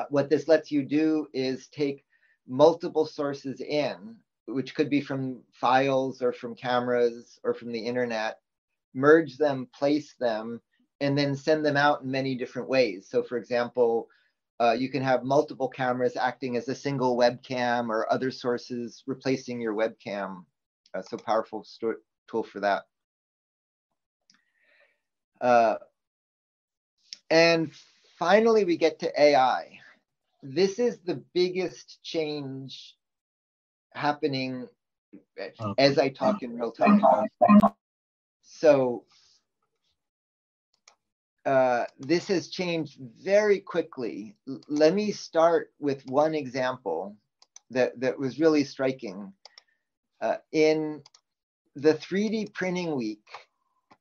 What this lets you do is take multiple sources in. which could be from files or from cameras or from the internet, merge them, place them, and then send them out in many different ways. So for example, you can have multiple cameras acting as a single webcam or other sources replacing your webcam. So powerful tool for that. And finally, we get to AI. This is the biggest change happening as I talk in real time. So this has changed very quickly. Let me start with one example that was really striking. In the 3D printing week,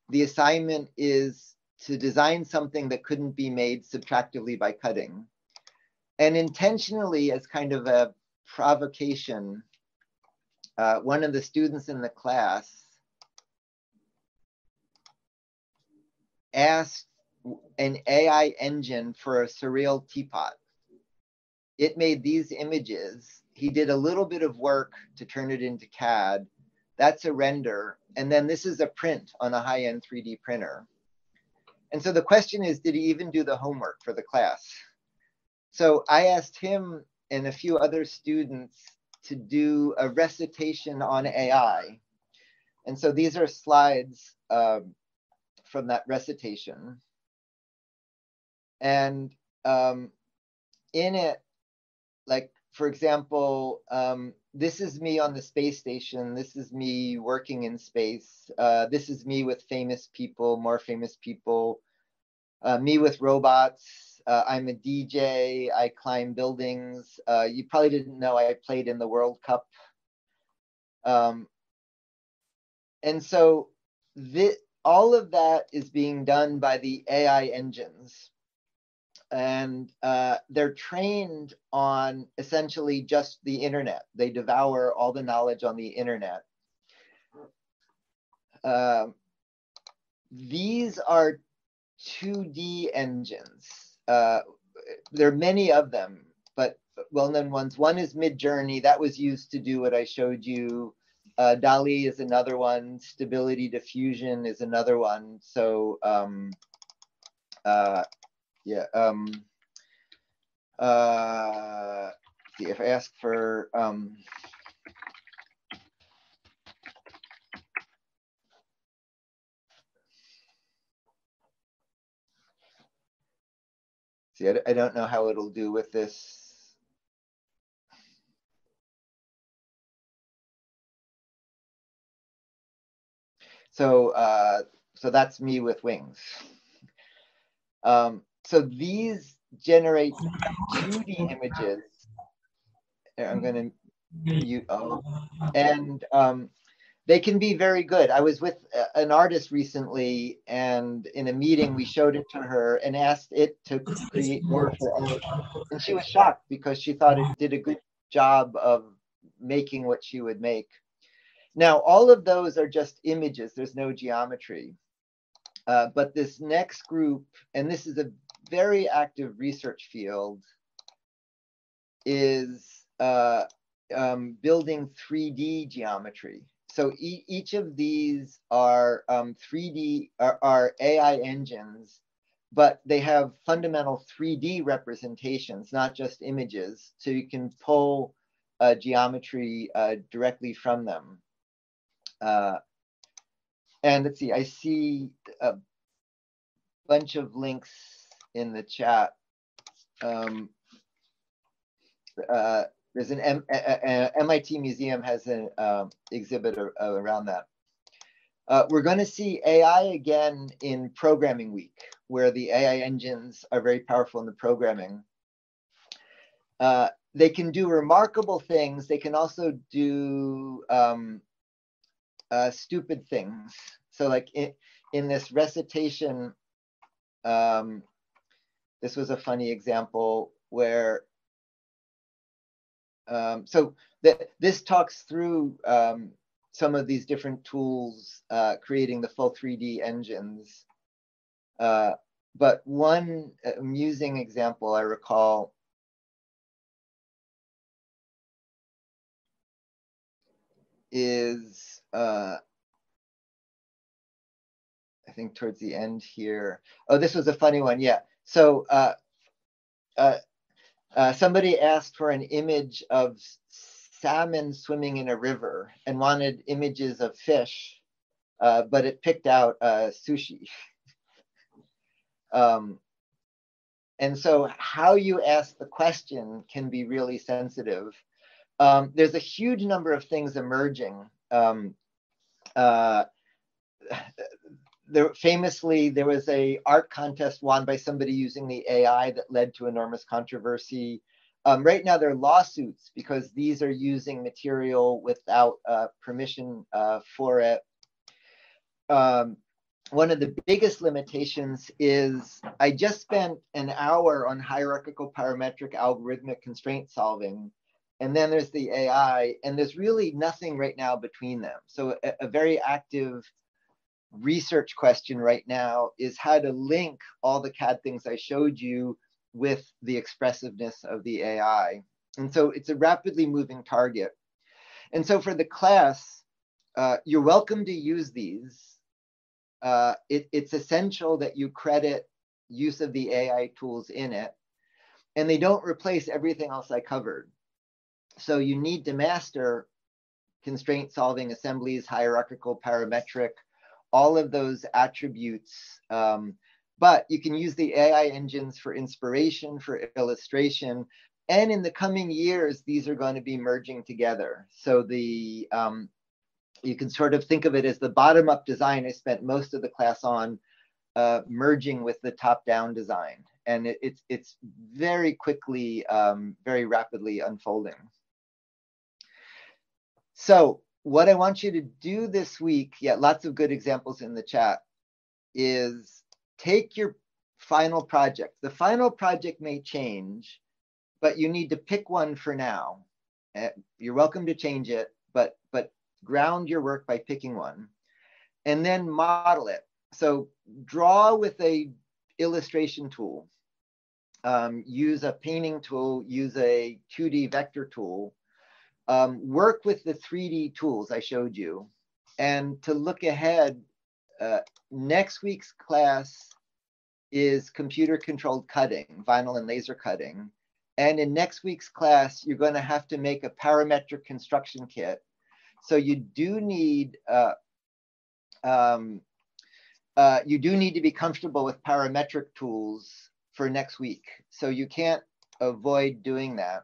the assignment is to design something that couldn't be made subtractively by cutting. And intentionally, as kind of a provocation, one of the students in the class asked an AI engine for a surreal teapot. It made these images. He did a little bit of work to turn it into CAD. That's a render. And then this is a print on a high-end 3D printer. And so the question is, did he even do the homework for the class? So I asked him and a few other students to do a recitation on AI. And so these are slides from that recitation. And in it, like, for example, this is me on the space station. This is me working in space. This is me with famous people, more famous people. Me with robots. I'm a DJ. I climb buildings. You probably didn't know I played in the World Cup. And so all of that is being done by the AI engines. And they're trained on essentially just the internet. They devour all the knowledge on the internet. These are 2D engines. There are many of them, but well-known ones. One is Midjourney. That was used to do what I showed you. DALL-E is another one. Stability diffusion is another one. So yeah. See if I ask for see, I don't know how it'll do with this. So so that's me with wings. So these generate 2D images. I'm going to mute. And they can be very good. I was with an artist recently, and in a meeting, we showed it to her and asked it to create more for art. And she was shocked because she thought it did a good job of making what she would make. Now, all of those are just images. There's no geometry. But this next group, and this is a very active research field, is building 3D geometry. So each of these are 3D, are AI engines, but they have fundamental 3D representations, not just images. So you can pull geometry directly from them. And let's see, I see a bunch of links in the chat. There's an MIT museum has an exhibit around that. We're going to see AI again in programming week, where the AI engines are very powerful in the programming. They can do remarkable things. They can also do stupid things. So like in this recitation, this was a funny example where so this talks through some of these different tools creating the full 3D engines. But one amusing example I recall is, I think towards the end here. Oh, this was a funny one. Yeah. So somebody asked for an image of salmon swimming in a river and wanted images of fish, but it picked out sushi. And so how you ask the question can be really sensitive. There's a huge number of things emerging. Famously, there was a art contest won by somebody using the AI that led to enormous controversy. Right now, there are lawsuits because these are using material without permission for it. One of the biggest limitations is I just spent an hour on hierarchical parametric algorithmic constraint solving. And then there's the AI, and there's really nothing right now between them. So a very active research question right now is how to link all the CAD things I showed you with the expressiveness of the AI. And so it's a rapidly moving target. And so for the class, you're welcome to use these. It's essential that you credit use of the AI tools in it, and they don't replace everything else I covered. So you need to master constraint solving, assemblies, hierarchical, parametric, all of those attributes. But you can use the AI engines for inspiration, for illustration. And in the coming years, these are going to be merging together. So the you can sort of think of it as the bottom-up design I spent most of the class on, merging with the top-down design. And it's very quickly, very rapidly unfolding. So what I want you to do this week, lots of good examples in the chat, is take your final project. The final project may change, but you need to pick one for now. You're welcome to change it, but ground your work by picking one, and then model it. So draw with a illustration tool, use a painting tool, use a 2D vector tool, work with the 3D tools I showed you. And to look ahead, next week's class is computer controlled cutting, vinyl and laser cutting. And in next week's class, you're going to have to make a parametric construction kit. So you do need to be comfortable with parametric tools for next week. So you can't avoid doing that.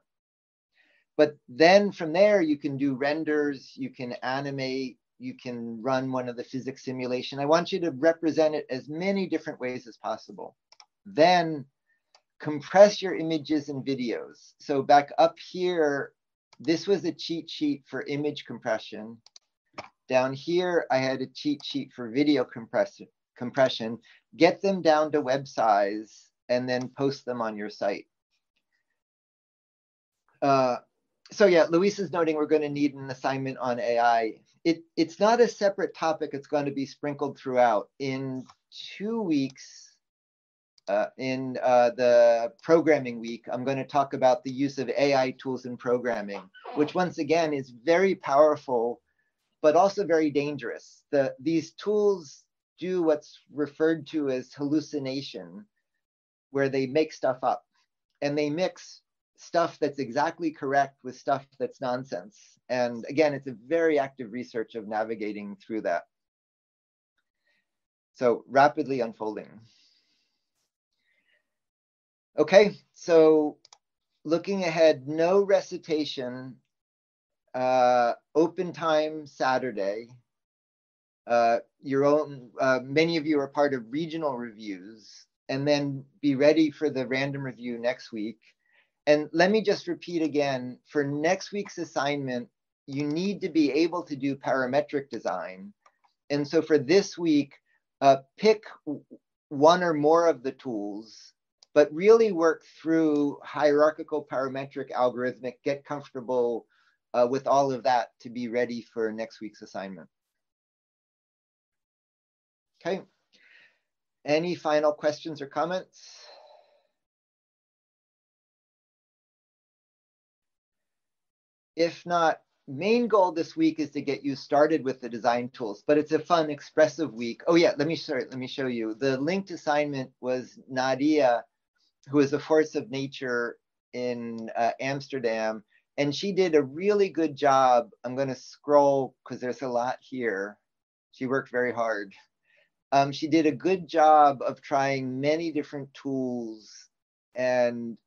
But then from there, you can do renders, you can animate, you can run one of the physics simulation. I want you to represent it as many different ways as possible. Then compress your images and videos. So back up here, this was a cheat sheet for image compression. Down here, I had a cheat sheet for video compression. Get them down to web size and then post them on your site. So yeah, Luis is noting we're going to need an assignment on AI. It's not a separate topic. It's going to be sprinkled throughout. In 2 weeks, in the programming week, I'm going to talk about the use of AI tools in programming, which once again is very powerful, but also very dangerous. These tools do what's referred to as hallucination, where they make stuff up, and they mix stuff that's exactly correct with stuff that's nonsense. And again, it's a very active research of navigating through that. So rapidly unfolding. Okay, so looking ahead, no recitation, open time Saturday. Your own, many of you are part of regional reviews, and then be ready for the random review next week. And let me just repeat again, for next week's assignment, you need to be able to do parametric design. And so for this week, pick one or more of the tools, but really work through hierarchical, parametric, algorithmic, get comfortable with all of that to be ready for next week's assignment. Okay. Any final questions or comments? If not, main goal this week is to get you started with the design tools, but it's a fun, expressive week. Oh yeah, let me show you. The linked assignment was Nadia, who is a force of nature in Amsterdam, and she did a really good job. I'm going to scroll because there's a lot here. She worked very hard. She did a good job of trying many different tools and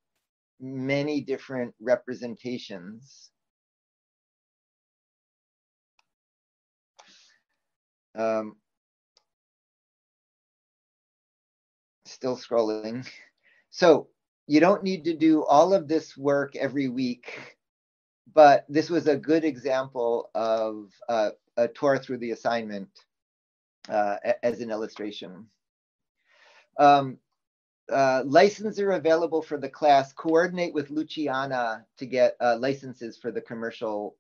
many different representations. Still scrolling. So you don't need to do all of this work every week, but this was a good example of a tour through the assignment as an illustration. Licenses are available for the class. Coordinate with Luciana to get licenses for the commercial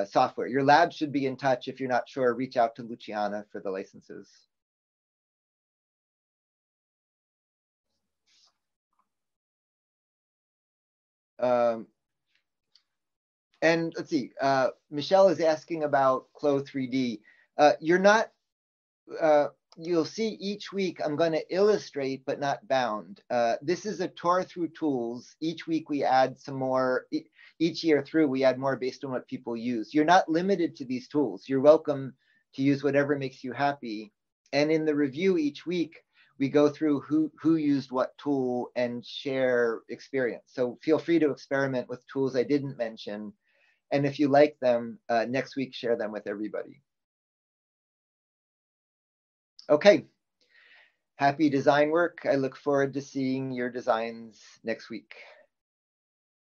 software. Your lab should be in touch. If you're not sure, reach out to Luciana for the licenses. And let's see, Michelle is asking about Clo 3D. You're not, you'll see each week I'm going to illustrate, but not bound. This is a tour through tools. Each week we add some more, each year through we add more based on what people use. You're not limited to these tools. You're welcome to use whatever makes you happy. And in the review each week, we go through who used what tool and share experience. So feel free to experiment with tools I didn't mention. And if you like them, next week, share them with everybody. Okay, happy design work. I look forward to seeing your designs next week.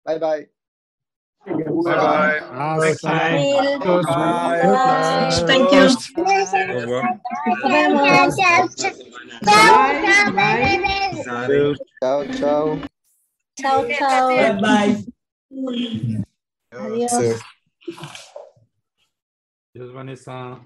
Bye-bye. Bye-bye. Thanks, Bye. Thank you. Ciao, ciao. Ciao, ciao. Bye-bye. Adiós. Adiós, Vanessa.